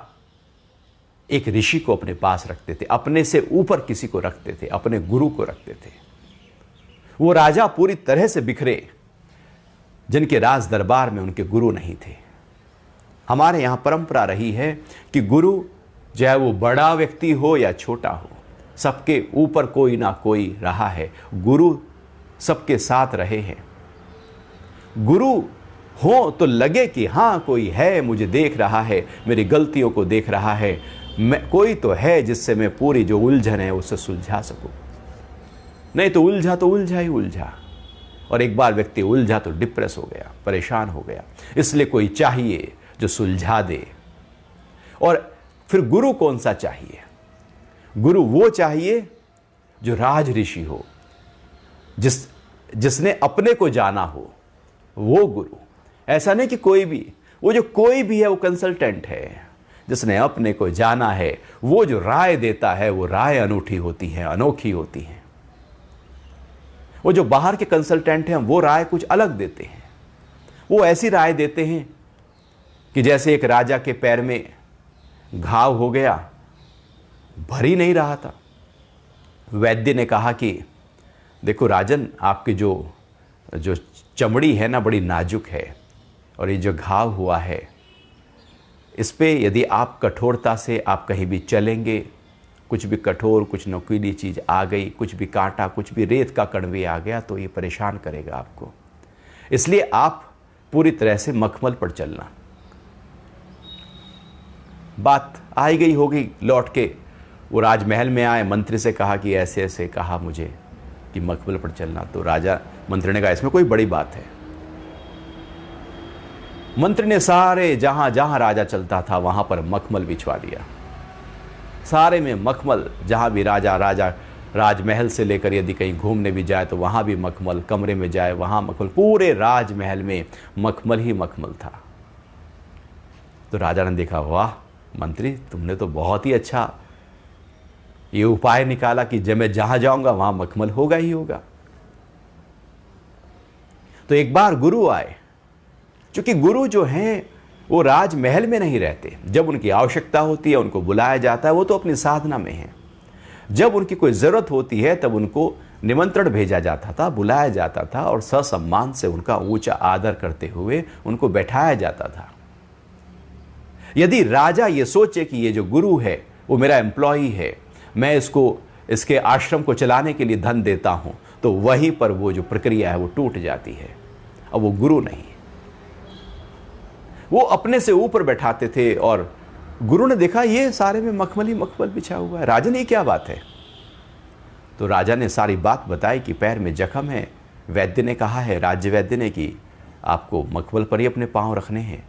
एक ऋषि को अपने पास रखते थे, अपने से ऊपर किसी को रखते थे, अपने गुरु को रखते थे। वो राजा पूरी तरह से बिखरे जिनके राज दरबार में उनके गुरु नहीं थे। हमारे यहां परंपरा रही है कि गुरु चाहे वो बड़ा व्यक्ति हो या छोटा हो, सबके ऊपर कोई ना कोई रहा है। गुरु सबके साथ रहे हैं। गुरु हो तो लगे कि हाँ कोई है, मुझे देख रहा है, मेरी गलतियों को देख रहा है, कोई तो है जिससे मैं पूरी जो उलझन है उससे सुलझा सकूं। नहीं तो उलझा ही उलझा। और एक बार व्यक्ति उलझा तो डिप्रेस हो गया, परेशान हो गया। इसलिए कोई चाहिए जो सुलझा दे। और फिर गुरु कौन सा चाहिए? गुरु वो चाहिए जो राज ऋषि हो, जिसने अपने को जाना हो, वो गुरु। ऐसा नहीं कि कोई भी, वो जो कोई भी है वो कंसल्टेंट है। जिसने अपने को जाना है, वो जो राय देता है वो राय अनूठी होती है, अनोखी होती है। वो जो बाहर के कंसल्टेंट हैं वो राय कुछ अलग देते हैं। वो ऐसी राय देते हैं कि जैसे एक राजा के पैर में घाव हो गया, भर ही नहीं रहा था। वैद्य ने कहा कि देखो राजन, आपकी जो चमड़ी है ना बड़ी नाजुक है, और ये जो घाव हुआ है इस पे यदि आप कठोरता से आप कहीं भी चलेंगे, कुछ भी कठोर, कुछ नुकीली चीज़ आ गई, कुछ भी कांटा, कुछ भी रेत का कण भी आ गया तो ये परेशान करेगा आपको। इसलिए आप पूरी तरह से मखमल पर चलना। बात आई गई होगी, लौट के वो राजमहल में आए, मंत्री से कहा कि ऐसे ऐसे कहा मुझे कि मखमल पर चलना। तो राजा मंत्री ने कहा इसमें कोई बड़ी बात है। मंत्री ने सारे जहां जहां राजा चलता था वहां पर मखमल बिछवा दिया। सारे में मखमल, जहां भी राजा राजमहल से लेकर यदि कहीं घूमने भी जाए तो वहां भी मखमल, कमरे में जाए वहां मखमल, पूरे राजमहल में मखमल ही मखमल था। तो राजा ने देखा, वाह मंत्री, तुमने तो बहुत ही अच्छा ये उपाय निकाला कि जब मैं जहां जाऊंगा वहां मखमल होगा ही होगा। तो एक बार गुरु आए। क्योंकि गुरु जो हैं वो राजमहल में नहीं रहते। जब उनकी आवश्यकता होती है उनको बुलाया जाता है, वो तो अपनी साधना में है। जब उनकी कोई ज़रूरत होती है तब उनको निमंत्रण भेजा जाता था, बुलाया जाता था, और ससम्मान से उनका ऊंचा आदर करते हुए उनको बैठाया जाता था। यदि राजा ये सोचे कि ये जो गुरु है वो मेरा एम्प्लॉई है, मैं इसके आश्रम को चलाने के लिए धन देता हूं, तो वहीं पर वो जो प्रक्रिया है वो टूट जाती है। अब वो गुरु नहीं, वो अपने से ऊपर बैठाते थे। और गुरु ने देखा ये सारे में मखमल ही मखमल बिछा हुआ है, राजन ये क्या बात है? तो राजा ने सारी बात बताई कि पैर में जख्म है। वैद्य ने कहा है, राज्य वैद्य ने, कि आपको मखमल पर ही अपने पांव रखने हैं।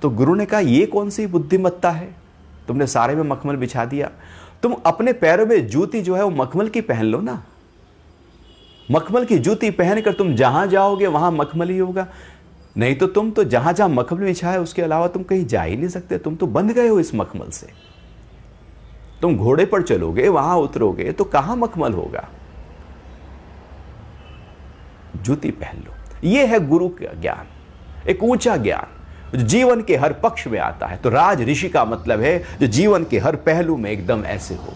तो गुरु ने कहा ये कौन सी बुद्धिमत्ता है, तुमने सारे में मखमल बिछा दिया। तुम अपने पैरों में जूती जो है वो मखमल की पहन लो ना। मखमल की जूती पहनकर तुम जहां जाओगे वहां मखमल ही होगा। नहीं तो तुम तो जहां जहां मखमल बिछा है उसके अलावा तुम कहीं जा ही नहीं सकते। तुम तो बंध गए हो इस मखमल से। तुम घोड़े पर चलोगे, वहां उतरोगे तो कहां मखमल होगा। जूती पहन लो। यह है गुरु का ज्ञान, एक ऊंचा ज्ञान जो जीवन के हर पक्ष में आता है। तो राज ऋषि का मतलब है जो जीवन के हर पहलू में एकदम ऐसे हो।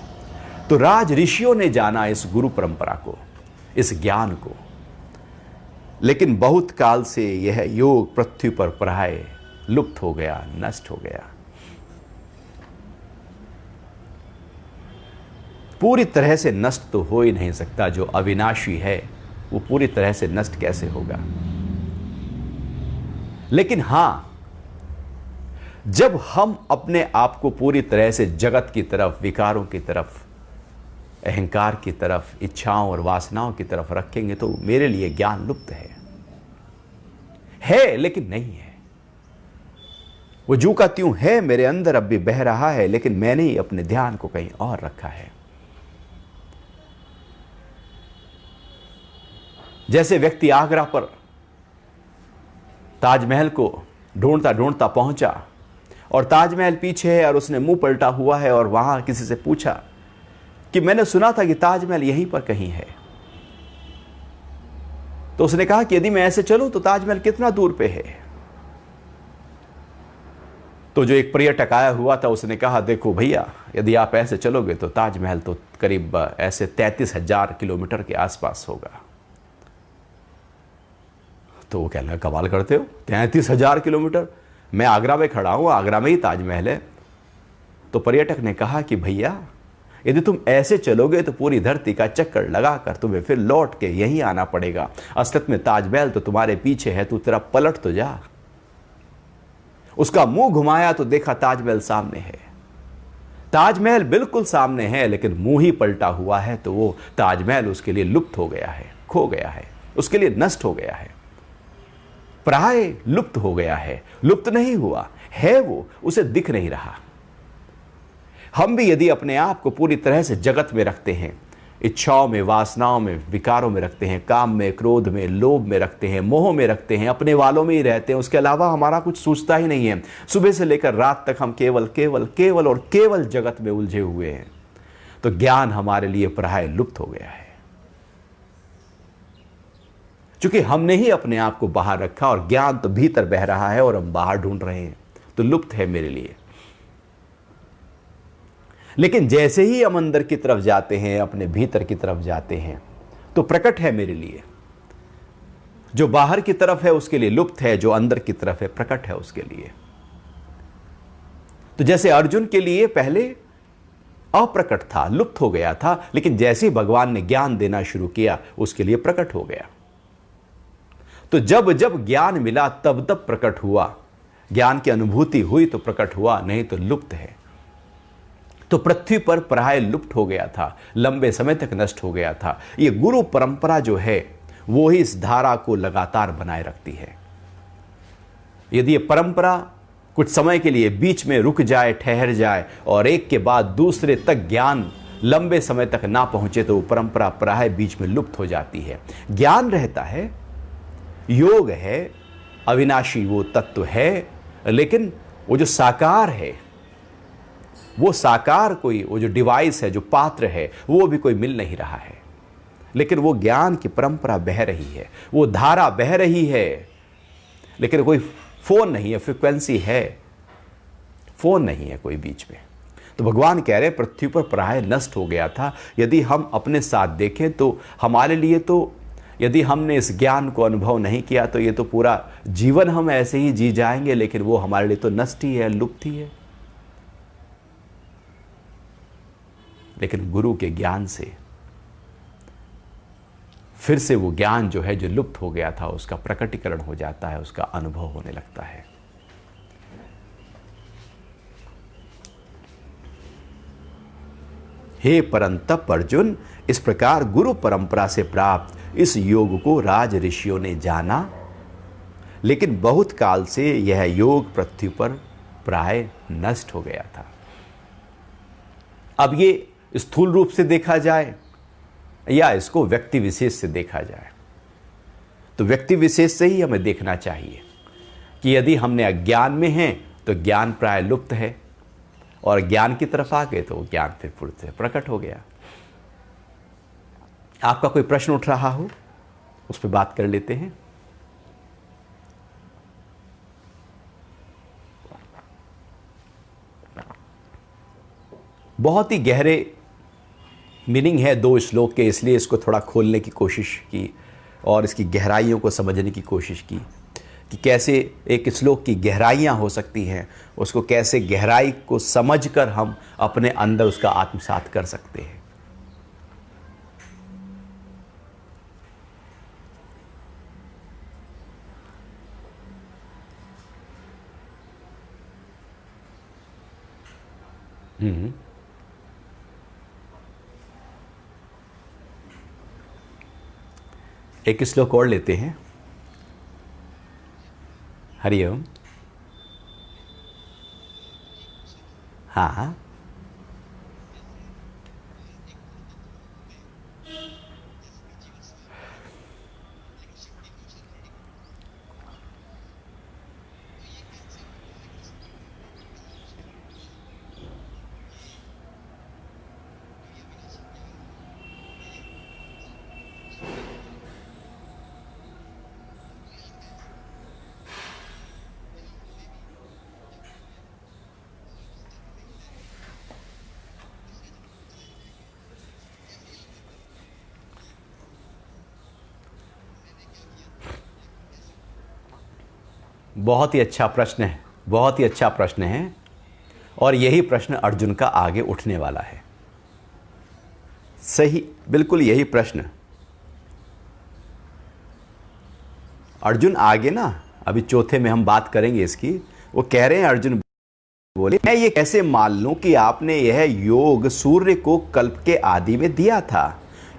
तो राज ऋषियों ने जाना इस गुरु परंपरा को, इस ज्ञान को। लेकिन बहुत काल से यह योग पृथ्वी पर प्राय लुप्त हो गया, नष्ट हो गया। पूरी तरह से नष्ट तो हो ही नहीं सकता। जो अविनाशी है वो पूरी तरह से नष्ट कैसे होगा। लेकिन हां, जब हम अपने आप को पूरी तरह से जगत की तरफ, विकारों की तरफ, अहंकार की तरफ, इच्छाओं और वासनाओं की तरफ रखेंगे तो मेरे लिए ज्ञान लुप्त है लेकिन नहीं है। वो जू का त्यों है, मेरे अंदर अब भी बह रहा है, लेकिन मैंने ही अपने ध्यान को कहीं और रखा है। जैसे व्यक्ति आगरा पर ताजमहल को ढूंढता ढूंढता पहुंचा और ताजमहल पीछे है और उसने मुंह पलटा हुआ है और वहां किसी से पूछा कि मैंने सुना था कि ताजमहल यहीं पर कहीं है, तो उसने कहा कि यदि मैं ऐसे चलूं तो ताजमहल कितना दूर पे है। तो जो एक पर्यटक आया हुआ था उसने कहा, देखो भैया, यदि आप ऐसे चलोगे तो ताजमहल तो करीब ऐसे 33,000 किलोमीटर के आसपास होगा। तो वो कहने लगा, कमाल करते हो, 33,000 किलोमीटर, मैं आगरा में खड़ा हूं, आगरा में ही ताजमहल है। तो पर्यटक ने कहा कि भैया, यदि तुम ऐसे चलोगे तो पूरी धरती का चक्कर लगाकर तुम्हें फिर लौट के यहीं आना पड़ेगा। असलियत में ताजमहल तो तुम्हारे पीछे है, तू तेरा पलट तो जा। उसका मुंह घुमाया तो देखा ताजमहल सामने है। ताजमहल बिल्कुल सामने है, लेकिन मुंह ही पलटा हुआ है, तो वो ताजमहल उसके लिए लुप्त हो गया है, खो गया है, उसके लिए नष्ट हो गया है, प्राय लुप्त हो गया है। लुप्त नहीं हुआ है, वो उसे दिख नहीं रहा। हम भी यदि अपने आप को पूरी तरह से जगत में रखते हैं, इच्छाओं में, वासनाओं में, विकारों में रखते हैं, काम में, क्रोध में, लोभ में रखते हैं, मोह में रखते हैं, अपने वालों में ही रहते हैं, उसके अलावा हमारा कुछ सोचता ही नहीं है, सुबह से लेकर रात तक हम केवल केवल केवल और केवल जगत में उलझे हुए हैं, तो ज्ञान हमारे लिए प्राय लुप्त हो गया है। क्योंकि हमने ही अपने आप को बाहर रखा और ज्ञान तो भीतर बह रहा है और हम बाहर ढूंढ रहे हैं, तो लुप्त है मेरे लिए। लेकिन जैसे ही हम अंदर की तरफ जाते हैं, अपने भीतर की तरफ जाते हैं, तो प्रकट है मेरे लिए। जो बाहर की तरफ है उसके लिए लुप्त है, जो अंदर की तरफ है प्रकट है उसके लिए। तो जैसे अर्जुन के लिए पहले अप्रकट था, लुप्त हो गया था, लेकिन जैसे ही भगवान ने ज्ञान देना शुरू किया उसके लिए प्रकट हो गया। तो जब जब ज्ञान मिला तब तब प्रकट हुआ, ज्ञान की अनुभूति हुई तो प्रकट हुआ, नहीं तो लुप्त है। तो पृथ्वी पर प्राय लुप्त हो गया था, लंबे समय तक नष्ट हो गया था। ये गुरु परंपरा जो है वो ही इस धारा को लगातार बनाए रखती है। यदि ये परंपरा कुछ समय के लिए बीच में रुक जाए, ठहर जाए और एक के बाद दूसरे तक ज्ञान लंबे समय तक ना पहुंचे, तो वो परंपरा प्राय बीच में लुप्त हो जाती है। ज्ञान रहता है, योग है, अविनाशी वो तत्व है, लेकिन वो जो साकार है, वो साकार कोई, वो जो डिवाइस है, जो पात्र है, वो भी कोई मिल नहीं रहा है। लेकिन वो ज्ञान की परंपरा बह रही है, वो धारा बह रही है, लेकिन कोई फोन नहीं है, फ्रीक्वेंसी है, फोन नहीं है कोई बीच में। तो भगवान कह रहे पृथ्वी पर प्राय नष्ट हो गया था। यदि हम अपने साथ देखें तो हमारे लिए तो, यदि हमने इस ज्ञान को अनुभव नहीं किया तो ये तो पूरा जीवन हम ऐसे ही जी जाएंगे, लेकिन वो हमारे लिए तो नष्ट ही है, लुप्त ही है। लेकिन गुरु के ज्ञान से फिर से वो ज्ञान जो है, जो लुप्त हो गया था, उसका प्रकटीकरण हो जाता है, उसका अनुभव होने लगता है। हे परंतप अर्जुन, इस प्रकार गुरु परंपरा से प्राप्त इस योग को राज ऋषियों ने जाना, लेकिन बहुत काल से यह योग पृथ्वी पर प्राय नष्ट हो गया था। अब ये स्थूल रूप से देखा जाए या इसको व्यक्ति विशेष से देखा जाए, तो व्यक्ति विशेष से ही हमें देखना चाहिए कि यदि हमने अज्ञान में हैं तो ज्ञान प्राय लुप्त है, और ज्ञान की तरफ आ गए तो ज्ञान फिर पूर्ण से प्रकट हो गया। आपका कोई प्रश्न उठ रहा हो, उस पर बात कर लेते हैं। बहुत ही गहरे मीनिंग है दो श्लोक के, इसलिए इसको थोड़ा खोलने की कोशिश की और इसकी गहराइयों को समझने की कोशिश की कि कैसे एक श्लोक की गहराइयाँ हो सकती हैं, उसको कैसे गहराई को समझकर हम अपने अंदर उसका आत्मसात कर सकते हैं। एक श्लोक और लेते हैं। हरिओम। हाँ, बहुत ही अच्छा प्रश्न है, बहुत ही अच्छा प्रश्न है। और यही प्रश्न अर्जुन का आगे उठने वाला है। सही, बिल्कुल यही प्रश्न अर्जुन आगे ना, अभी चौथे में हम बात करेंगे इसकी। वो कह रहे हैं, अर्जुन बोले, मैं ये कैसे मान लूं कि आपने यह योग सूर्य को कल्प के आदि में दिया था,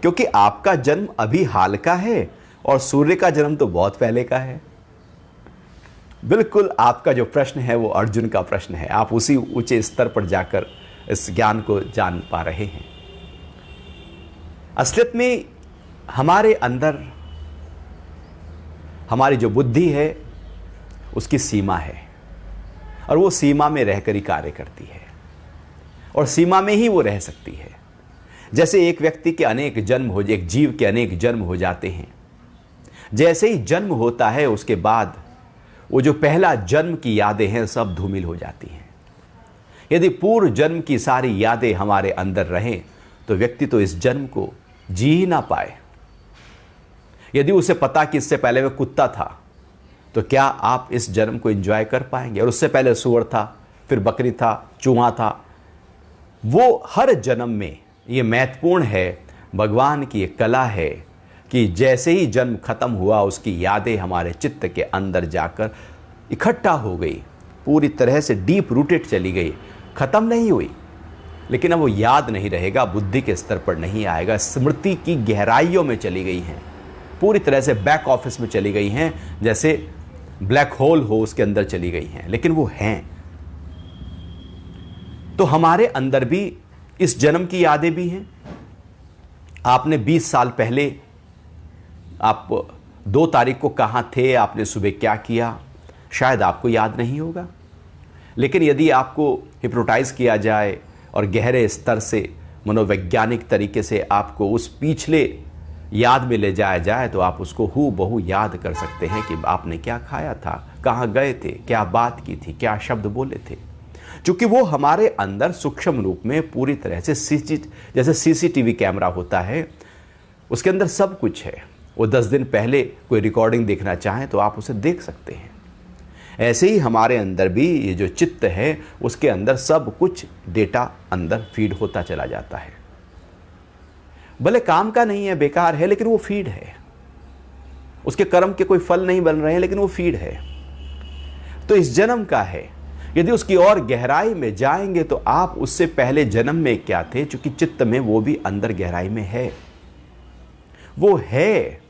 क्योंकि आपका जन्म अभी हाल का है और सूर्य का जन्म तो बहुत पहले का है। बिल्कुल आपका जो प्रश्न है वो अर्जुन का प्रश्न है। आप उसी ऊंचे स्तर पर जाकर इस ज्ञान को जान पा रहे हैं। असलियत में हमारे अंदर हमारी जो बुद्धि है उसकी सीमा है, और वो सीमा में रहकर ही कार्य करती है, और सीमा में ही वो रह सकती है। जैसे एक व्यक्ति के अनेक जन्म हो, एक जीव के अनेक जन्म हो जाते हैं, जैसे ही जन्म होता है उसके बाद वो जो पहला जन्म की यादें हैं सब धूमिल हो जाती हैं। यदि पूर्व जन्म की सारी यादें हमारे अंदर रहें तो व्यक्ति तो इस जन्म को जी ही ना पाए। यदि उसे पता कि इससे पहले वह कुत्ता था तो क्या आप इस जन्म को एंजॉय कर पाएंगे? और उससे पहले सूअर था, फिर बकरी था, चूहा था। वो हर जन्म में, ये महत्वपूर्ण है, भगवान की एक कला है कि जैसे ही जन्म खत्म हुआ उसकी यादें हमारे चित्त के अंदर जाकर इकट्ठा हो गई, पूरी तरह से डीप रूटेड चली गई, खत्म नहीं हुई। लेकिन अब वो याद नहीं रहेगा, बुद्धि के स्तर पर नहीं आएगा, स्मृति की गहराइयों में चली गई हैं, पूरी तरह से बैक ऑफिस में चली गई हैं, जैसे ब्लैक होल हो उसके अंदर चली गई हैं, लेकिन वो हैं। तो हमारे अंदर भी इस जन्म की यादें भी हैं। आपने 20 साल पहले आप 2 तारीख को कहाँ थे, आपने सुबह क्या किया, शायद आपको याद नहीं होगा। लेकिन यदि आपको हिप्नोटाइज किया जाए और गहरे स्तर से मनोवैज्ञानिक तरीके से आपको उस पिछले याद में ले जाया जाए तो आप उसको हूबहू याद कर सकते हैं कि आपने क्या खाया था, कहाँ गए थे, क्या बात की थी, क्या शब्द बोले थे। चूंकि वो हमारे अंदर सूक्ष्म रूप में पूरी तरह से जैसे सीसीटीवी कैमरा होता है, उसके अंदर सब कुछ है। वो 10 दिन पहले कोई रिकॉर्डिंग देखना चाहें तो आप उसे देख सकते हैं। ऐसे ही हमारे अंदर भी ये जो चित्त है उसके अंदर सब कुछ डेटा अंदर फीड होता चला जाता है। भले काम का नहीं है, बेकार है, लेकिन वो फीड है। उसके कर्म के कोई फल नहीं बन रहे हैं, लेकिन वो फीड है। तो इस जन्म का है। यदि उसकी और गहराई में जाएंगे तो आप उससे पहले जन्म में क्या थे, चूंकि चित्त में वो भी अंदर गहराई में है, वो है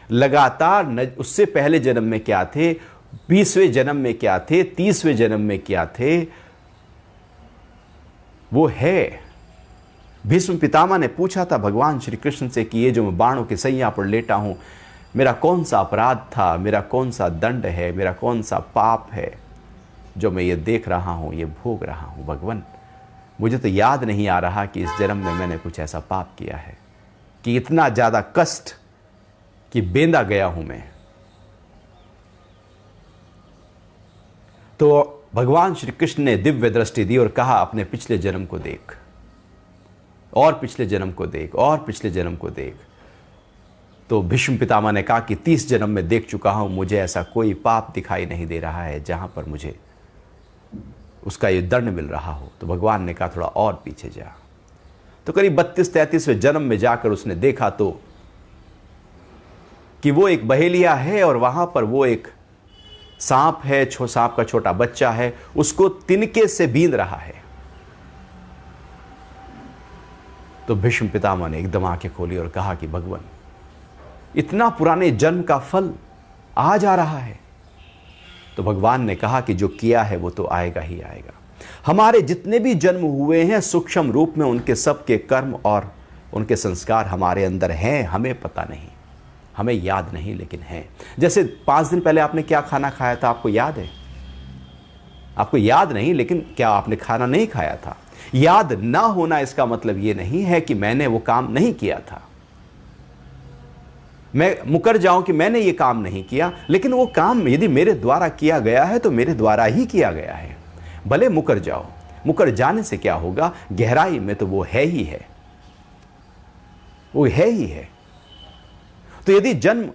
लगातार। उससे पहले जन्म में क्या थे, 20वें जन्म में क्या थे, 30वें जन्म में क्या थे, वो है। भीष्म पितामह ने पूछा था भगवान श्री कृष्ण से कि ये जो मैं बाणों की सैया पर लेटा हूं, मेरा कौन सा अपराध था, मेरा कौन सा दंड है, मेरा कौन सा पाप है जो मैं ये देख रहा हूं, ये भोग रहा हूं। भगवान, मुझे तो याद नहीं आ रहा कि इस जन्म में मैंने कुछ ऐसा पाप किया है कि इतना ज्यादा कष्ट कि बेंधा गया हूं मैं। तो भगवान श्री कृष्ण ने दिव्य दृष्टि दी और कहा अपने पिछले जन्म को देख, और पिछले जन्म को देख, और पिछले जन्म को देख। तो भीष्म पितामह ने कहा कि 30 जन्म में देख चुका हूं, मुझे ऐसा कोई पाप दिखाई नहीं दे रहा है जहां पर मुझे उसका ये दंड मिल रहा हो। तो भगवान ने कहा थोड़ा और पीछे जा। तो करीब 32-33वें जन्म में जाकर उसने देखा तो कि वो एक बहेलिया है और वहां पर वो एक सांप है, सांप का छोटा बच्चा है, उसको तिनके से बींध रहा है। तो भीष्म पितामह ने एकदम आंखें खोली और कहा कि भगवान, इतना पुराने जन्म का फल आ जा रहा है। तो भगवान ने कहा कि जो किया है वो तो आएगा ही आएगा। हमारे जितने भी जन्म हुए हैं सूक्ष्म रूप में, उनके सबके कर्म और उनके संस्कार हमारे अंदर हैं, हमें पता नहीं, हमें याद नहीं, लेकिन हैं। जैसे 5 दिन पहले आपने क्या खाना खाया था, आपको याद है? आपको याद नहीं, लेकिन क्या आपने खाना नहीं खाया था? याद ना होना इसका मतलब ये नहीं है कि मैंने वो काम नहीं किया था। मैं मुकर जाऊं कि मैंने ये काम नहीं किया, लेकिन वो काम यदि मेरे द्वारा किया गया है तो मेरे द्वारा ही किया गया है। भले मुकर जाओ, मुकर जाने से क्या होगा, गहराई में तो वो है ही है, वो है ही है। तो यदि जन्म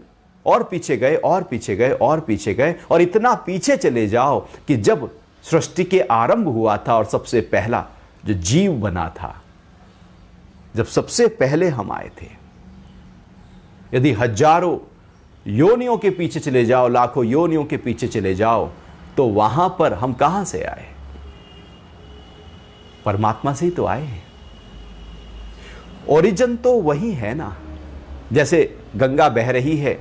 और पीछे गए और पीछे गए और पीछे गए और इतना पीछे चले जाओ कि जब सृष्टि के आरंभ हुआ था और सबसे पहला जो जीव बना था, जब सबसे पहले हम आए थे, यदि हजारों योनियों के पीछे चले जाओ, लाखों योनियों के पीछे चले जाओ, तो वहां पर हम कहां से आए? परमात्मा से ही तो आए हैं। ओरिजिन तो वही है ना। जैसे गंगा बह रही है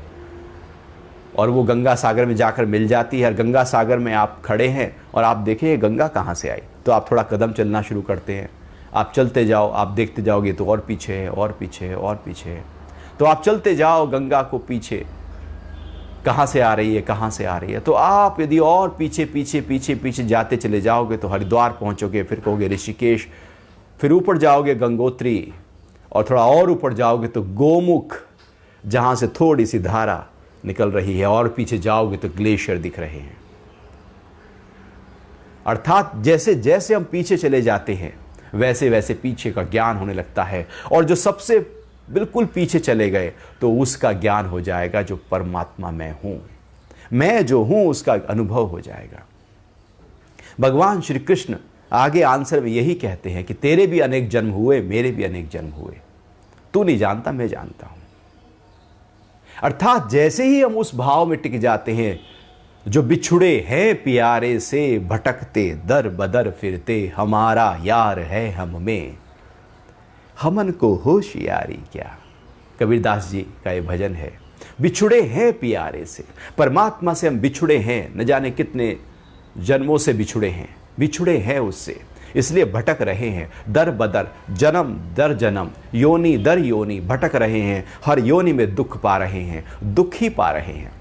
और वो गंगा सागर में जाकर मिल जाती है, और गंगा सागर में आप खड़े हैं और आप देखें गंगा कहां से आई, तो आप थोड़ा कदम चलना शुरू करते हैं। आप चलते जाओ, आप देखते जाओगे तो और पीछे है और पीछे है और पीछे है। तो आप चलते जाओ गंगा को पीछे, कहां से आ रही है, कहां से आ रही है। तो आप यदि और पीछे पीछे पीछे पीछे जाते चले जाओगे तो हरिद्वार पहुंचोगे, फिर कहोगे ऋषिकेश, फिर ऊपर जाओगे गंगोत्री, और थोड़ा और ऊपर जाओगे तो गोमुख, जहां से थोड़ी सी धारा निकल रही है, और पीछे जाओगे तो ग्लेशियर दिख रहे हैं। अर्थात जैसे जैसे हम पीछे चले जाते हैं वैसे वैसे पीछे का ज्ञान होने लगता है, और जो सबसे बिल्कुल पीछे चले गए तो उसका ज्ञान हो जाएगा, जो परमात्मा मैं हूं, मैं जो हूं उसका अनुभव हो जाएगा। भगवान श्री कृष्ण आगे आंसर में यही कहते हैं कि तेरे भी अनेक जन्म हुए, मेरे भी अनेक जन्म हुए, तू नहीं जानता, मैं जानता हूं। अर्थात जैसे ही हम उस भाव में टिक जाते हैं, जो बिछुड़े हैं प्यारे से, भटकते दर बदर फिरते, हमारा यार है हम में, हमन को होशियारी क्या। कबीरदास जी का ये भजन है। बिछुड़े हैं प्यारे से, परमात्मा से हम बिछुड़े हैं, न जाने कितने जन्मों से बिछुड़े हैं, बिछुड़े हैं उससे, इसलिए भटक रहे हैं दर बदर, जन्म दर जन्म, योनि दर योनि भटक रहे हैं। हर योनि में दुख पा रहे हैं, दुख ही पा रहे हैं।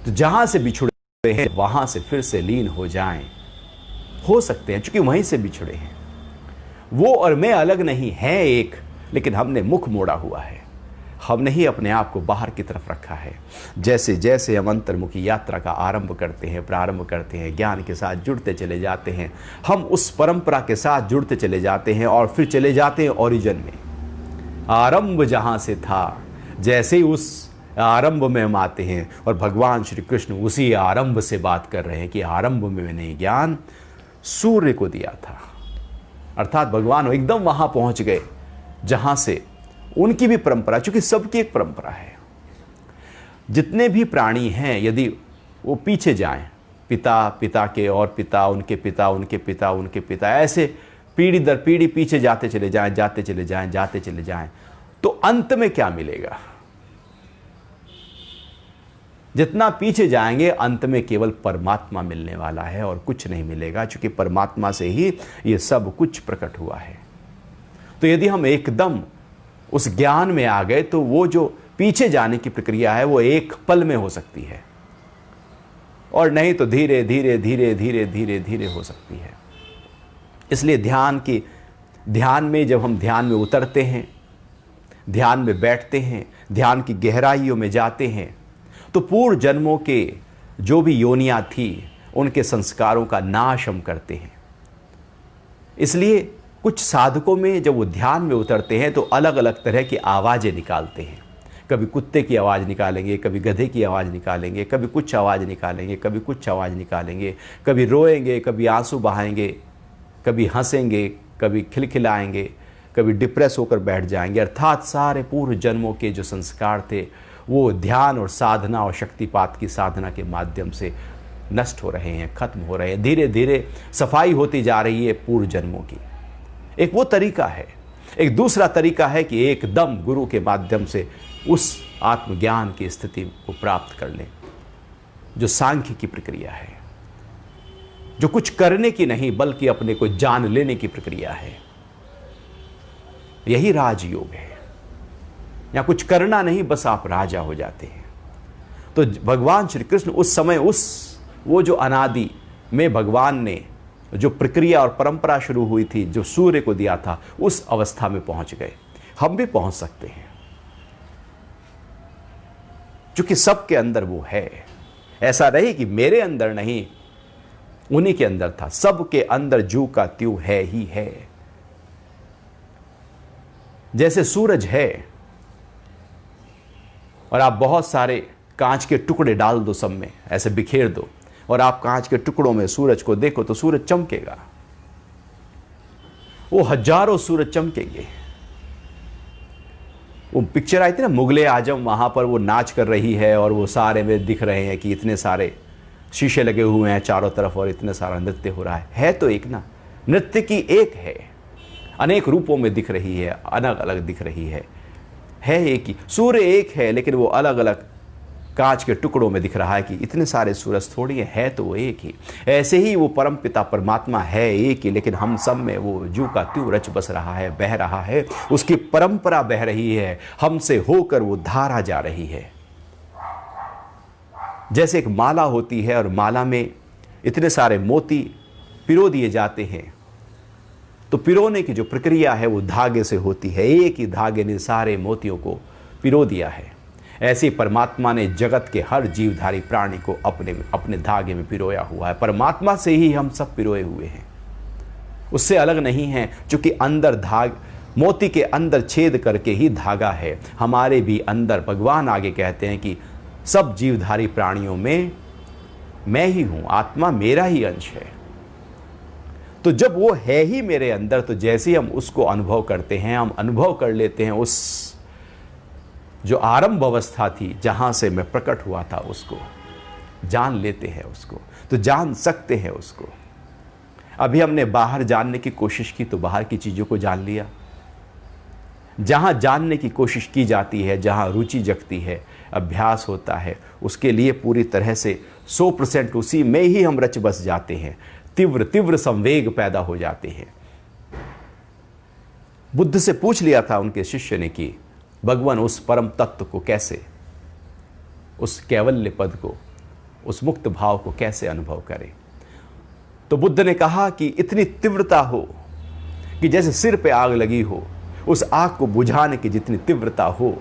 तो जहां से बिछुड़े हैं वहां से फिर से लीन हो जाएं, हो सकते हैं, क्योंकि वहीं से बिछुड़े हैं। वो और मैं अलग नहीं है, एक, लेकिन हमने मुख मोड़ा हुआ है, हमने ही अपने आप को बाहर की तरफ रखा है। जैसे जैसे हम अंतर्मुखी यात्रा का आरंभ करते हैं, प्रारंभ करते हैं, ज्ञान के साथ जुड़ते चले जाते हैं, हम उस परंपरा के साथ जुड़ते चले जाते हैं, और फिर चले जाते हैं ओरिजिन में। आरंभ जहां से था, जैसे ही उस आरंभ में हम आते हैं, और भगवान श्री कृष्ण उसी आरंभ से बात कर रहे हैं कि आरंभ में मैंने ज्ञान सूर्य को दिया था। अर्थात भगवान एकदम वहां पहुंच गए जहां से उनकी भी परंपरा, चूंकि सबकी एक परंपरा है। जितने भी प्राणी हैं यदि वो पीछे जाएं, पिता, पिता के और पिता, उनके पिता, उनके पिता, उनके पिता, ऐसे पीढ़ी दर पीढ़ी पीछे जाते चले जाएं, जाते चले जाएं, जाते चले जाएं, तो अंत में क्या मिलेगा? जितना पीछे जाएंगे अंत में केवल परमात्मा मिलने वाला है और कुछ नहीं मिलेगा, क्योंकि परमात्मा से ही ये सब कुछ प्रकट हुआ है। तो यदि हम एकदम उस ज्ञान में आ गए तो वो जो पीछे जाने की प्रक्रिया है वो एक पल में हो सकती है, और नहीं तो धीरे धीरे धीरे धीरे धीरे धीरे हो सकती है। इसलिए ध्यान में जब हम ध्यान में उतरते हैं, ध्यान में बैठते हैं, ध्यान की गहराइयों में जाते हैं, तो पूर्व जन्मों के जो भी योनियां थी उनके संस्कारों का नाश हम करते हैं। इसलिए कुछ साधकों में जब वो ध्यान में उतरते हैं तो अलग अलग तरह की आवाज़ें निकालते हैं। कभी कुत्ते की आवाज़ निकालेंगे, कभी गधे की आवाज़ निकालेंगे, कभी कुछ आवाज़ निकालेंगे, कभी कुछ आवाज़ निकालेंगे, कभी रोएंगे, कभी आंसू बहाएंगे, कभी हंसेंगे, कभी खिलखिलाएंगे, कभी डिप्रेस होकर बैठ जाएंगे। अर्थात सारे पूर्व जन्मों के जो संस्कार थे वो ध्यान और साधना और शक्तिपात की साधना के माध्यम से नष्ट हो रहे हैं, खत्म हो रहे हैं। धीरे धीरे सफाई होती जा रही है पूर्व जन्मों की। एक वो तरीका है। एक दूसरा तरीका है कि एकदम गुरु के माध्यम से उस आत्मज्ञान की स्थिति को प्राप्त कर लें, जो सांख्य की प्रक्रिया है, जो कुछ करने की नहीं बल्कि अपने को जान लेने की प्रक्रिया है। यही राजयोग है, या कुछ करना नहीं, बस आप राजा हो जाते हैं। तो भगवान श्री कृष्ण उस समय वो जो अनादि में भगवान ने जो प्रक्रिया और परंपरा शुरू हुई थी, जो सूर्य को दिया था, उस अवस्था में पहुंच गए। हम भी पहुंच सकते हैं। क्योंकि सबके अंदर वो है। ऐसा नहीं कि मेरे अंदर नहीं, उन्हीं के अंदर था। सबके अंदर जू का त्यों है ही है। जैसे सूरज है और आप बहुत सारे कांच के टुकड़े डाल दो, सब में ऐसे बिखेर दो, और आप कांच के टुकड़ों में सूरज को देखो तो सूरज चमकेगा। वो हजारों सूरज चमकेंगे। वो पिक्चर आई थी ना मुगले आजम, वहां पर वो नाच कर रही है और वो सारे में दिख रहे हैं कि इतने सारे शीशे लगे हुए हैं चारों तरफ और इतने सारा नृत्य हो रहा है तो एक ना, नृत्य की एक है, अनेक रूपों में दिख रही है, अलग अलग दिख रही है एक ही। सूर्य एक है लेकिन वो अलग अलग कांच के टुकड़ों में दिख रहा है कि इतने सारे सूरज थोड़ी है तो वो एक ही। ऐसे ही वो परमपिता परमात्मा है एक ही, लेकिन हम सब में वो जू का त्यों रच बस रहा है, बह रहा है, उसकी परंपरा बह रही है, हमसे होकर वो धारा जा रही है। जैसे एक माला होती है और माला में इतने सारे मोती पिरो दिए जाते हैं, तो पिरोने की जो प्रक्रिया है वो धागे से होती है। एक ही धागे ने सारे मोतियों को पिरो दिया है। ऐसे परमात्मा ने जगत के हर जीवधारी प्राणी को अपने धागे में पिरोया हुआ है। परमात्मा से ही हम सब पिरोए हुए हैं, उससे अलग नहीं है। चूंकि अंदर मोती के अंदर छेद करके ही धागा है। हमारे भी अंदर भगवान आगे कहते हैं कि सब जीवधारी प्राणियों में मैं ही हूं, आत्मा मेरा ही अंश है। तो जब वो है ही मेरे अंदर, तो जैसे ही हम उसको अनुभव करते हैं, हम अनुभव कर लेते हैं उस जो आरंभ अवस्था थी जहां से मैं प्रकट हुआ था, उसको जान लेते हैं। उसको तो जान सकते हैं उसको। अभी हमने बाहर जानने की कोशिश की तो बाहर की चीजों को जान लिया। जहां जानने की कोशिश की जाती है, जहां रुचि जगती है, अभ्यास होता है, उसके लिए पूरी तरह से 100% उसी में ही हम रच बस जाते हैं। तीव्र तीव्र संवेग पैदा हो जाते हैं। बुद्ध से पूछ लिया था उनके शिष्य ने कि भगवान उस परम तत्व को कैसे, उस कैवल्य पद को, उस मुक्त भाव को कैसे अनुभव करें। तो बुद्ध ने कहा कि इतनी तीव्रता हो कि जैसे सिर पे आग लगी हो, उस आग को बुझाने की जितनी तीव्रता हो,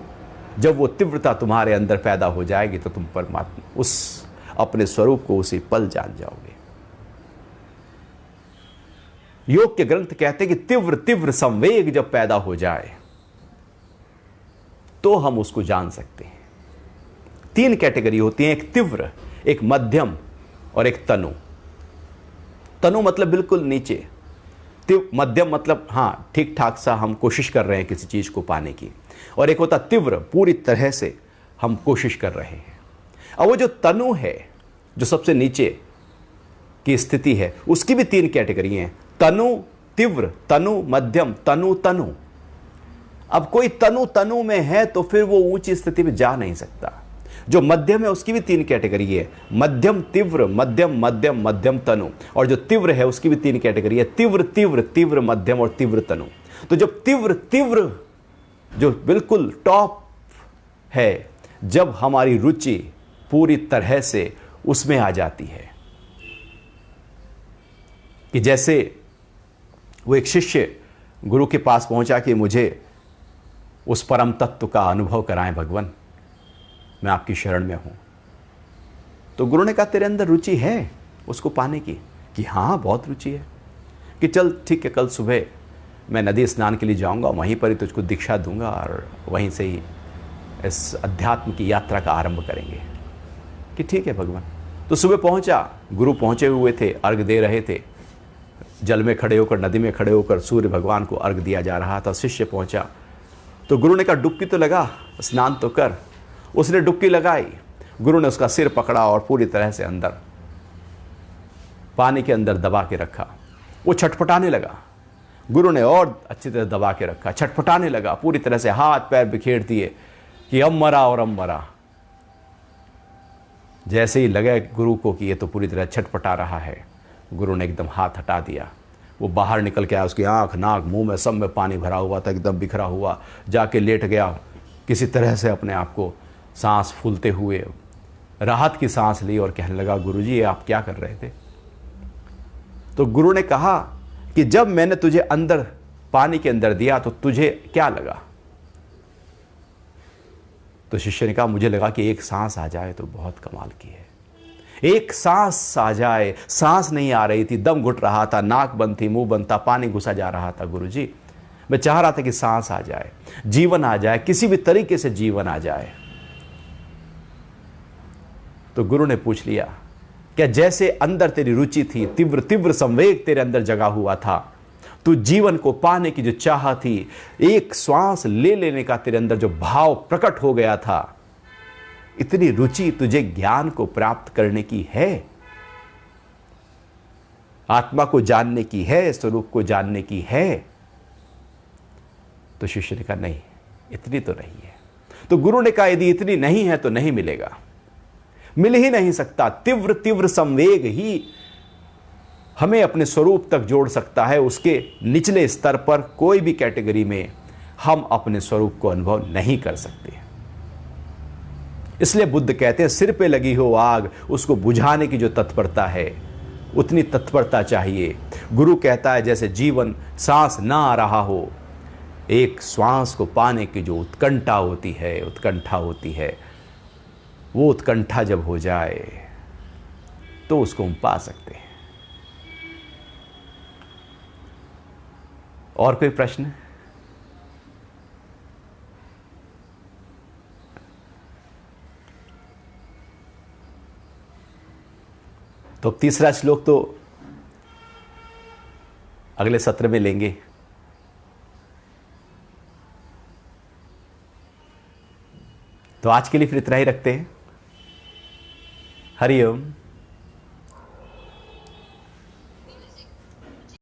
जब वो तीव्रता तुम्हारे अंदर पैदा हो जाएगी तो तुम परमात्मा उस अपने स्वरूप को उसी पल जान जाओगे। योग के ग्रंथ कहते हैं कि तीव्र तीव्र संवेग जब पैदा हो जाए तो हम उसको जान सकते हैं। 3 कैटेगरी होती हैं, एक तीव्र, एक मध्यम और एक तनु। तनु मतलब बिल्कुल नीचे, मध्यम मतलब हाँ ठीक ठाक सा हम कोशिश कर रहे हैं किसी चीज को पाने की, और एक होता तीव्र, पूरी तरह से हम कोशिश कर रहे हैं। अब वो जो तनु है, जो सबसे नीचे की स्थिति है, उसकी भी 3 कैटेगरी हैं, तनु, तीव्र, तनु, मध्यम, तनु तनु। अब कोई तनु तनु में है तो फिर वो ऊंची स्थिति में जा नहीं सकता। जो मध्यम है उसकी भी 3 कैटेगरी है, मध्यम, तीव्र, मध्यम, मध्यम, मध्यम तनु। और जो तीव्र है उसकी भी 3 कैटेगरी है, तीव्र, तीव्र, तीव्र, मध्यम और तीव्र तनु। तो जब तीव्र तीव्र जो बिल्कुल टॉप है, जब हमारी रुचि पूरी तरह से उसमें आ जाती है, कि जैसे वो एक शिष्य गुरु के पास पहुंचा कि मुझे उस परम तत्व का अनुभव कराएं भगवान, मैं आपकी शरण में हूं। तो गुरु ने कहा तेरे अंदर रुचि है उसको पाने की? कि हाँ बहुत रुचि है। कि चल ठीक है, कल सुबह मैं नदी स्नान के लिए जाऊंगा, वहीं पर ही तुझको दीक्षा दूंगा और वहीं से ही इस अध्यात्म की यात्रा का आरंभ करेंगे। कि ठीक है भगवान। तो सुबह पहुंचा, गुरु पहुंचे हुए थे, अर्घ दे रहे थे, जल में खड़े होकर, नदी में खड़े होकर सूर्य भगवान को अर्घ दिया जा रहा था। शिष्य पहुंचा तो गुरु ने कहा डुबकी तो लगा, स्नान तो कर। उसने डुबकी लगाई, गुरु ने उसका सिर पकड़ा और पूरी तरह से अंदर पानी के अंदर दबा के रखा। वो छटपटाने लगा, गुरु ने और अच्छी तरह दबा के रखा, छटपटाने लगा, पूरी तरह से हाथ पैर बिखेर दिए कि अब मरा और अब मरा। जैसे ही लगा गुरु को कि ये तो पूरी तरह छटपटा रहा है, गुरु ने एकदम हाथ हटा दिया। वो बाहर निकल के आया, उसकी आंख, नाक, मुंह में सब में पानी भरा हुआ था, एकदम बिखरा हुआ। जाके लेट गया, किसी तरह से अपने आप को सांस फूलते हुए राहत की सांस ली और कहने लगा गुरुजी ये आप क्या कर रहे थे? तो गुरु ने कहा कि जब मैंने तुझे अंदर पानी के अंदर दिया तो तुझे क्या लगा? तो शिष्य ने कहा, मुझे लगा कि एक सांस आ जाए तो बहुत कमाल की है। एक सांस आ जाए, सांस नहीं आ रही थी, दम घुट रहा था, नाक बंद थी, मुंह बंद था, पानी घुसा जा रहा था। गुरुजी, मैं चाह रहा था कि सांस आ जाए, जीवन आ जाए, किसी भी तरीके से जीवन आ जाए। तो गुरु ने पूछ लिया, क्या जैसे अंदर तेरी रुचि थी, तीव्र तीव्र संवेग तेरे अंदर जगा हुआ था, तू जीवन को पाने की जो चाह थी, एक श्वास ले लेने का तेरे अंदर जो भाव प्रकट हो गया था, इतनी रुचि तुझे ज्ञान को प्राप्त करने की है, आत्मा को जानने की है, स्वरूप को जानने की है? तो शिष्य ने कहा, नहीं, इतनी तो नहीं है। तो गुरु ने कहा, यदि इतनी नहीं है तो नहीं मिलेगा, मिल ही नहीं सकता। तीव्र तीव्र संवेग ही हमें अपने स्वरूप तक जोड़ सकता है। उसके निचले स्तर पर कोई भी कैटेगरी में हम अपने स्वरूप को अनुभव नहीं कर सकते। इसलिए बुद्ध कहते हैं, सिर पे लगी हो आग, उसको बुझाने की जो तत्परता है, उतनी तत्परता चाहिए। गुरु कहता है, जैसे जीवन सांस ना आ रहा हो, एक श्वास को पाने की जो उत्कंठा होती है, वो उत्कंठा जब हो जाए तो उसको हम पा सकते हैं। और कोई प्रश्न? तो तीसरा श्लोक तो अगले सत्र में लेंगे। तो आज के लिए फिर इतना ही रखते हैं। हरि ओम।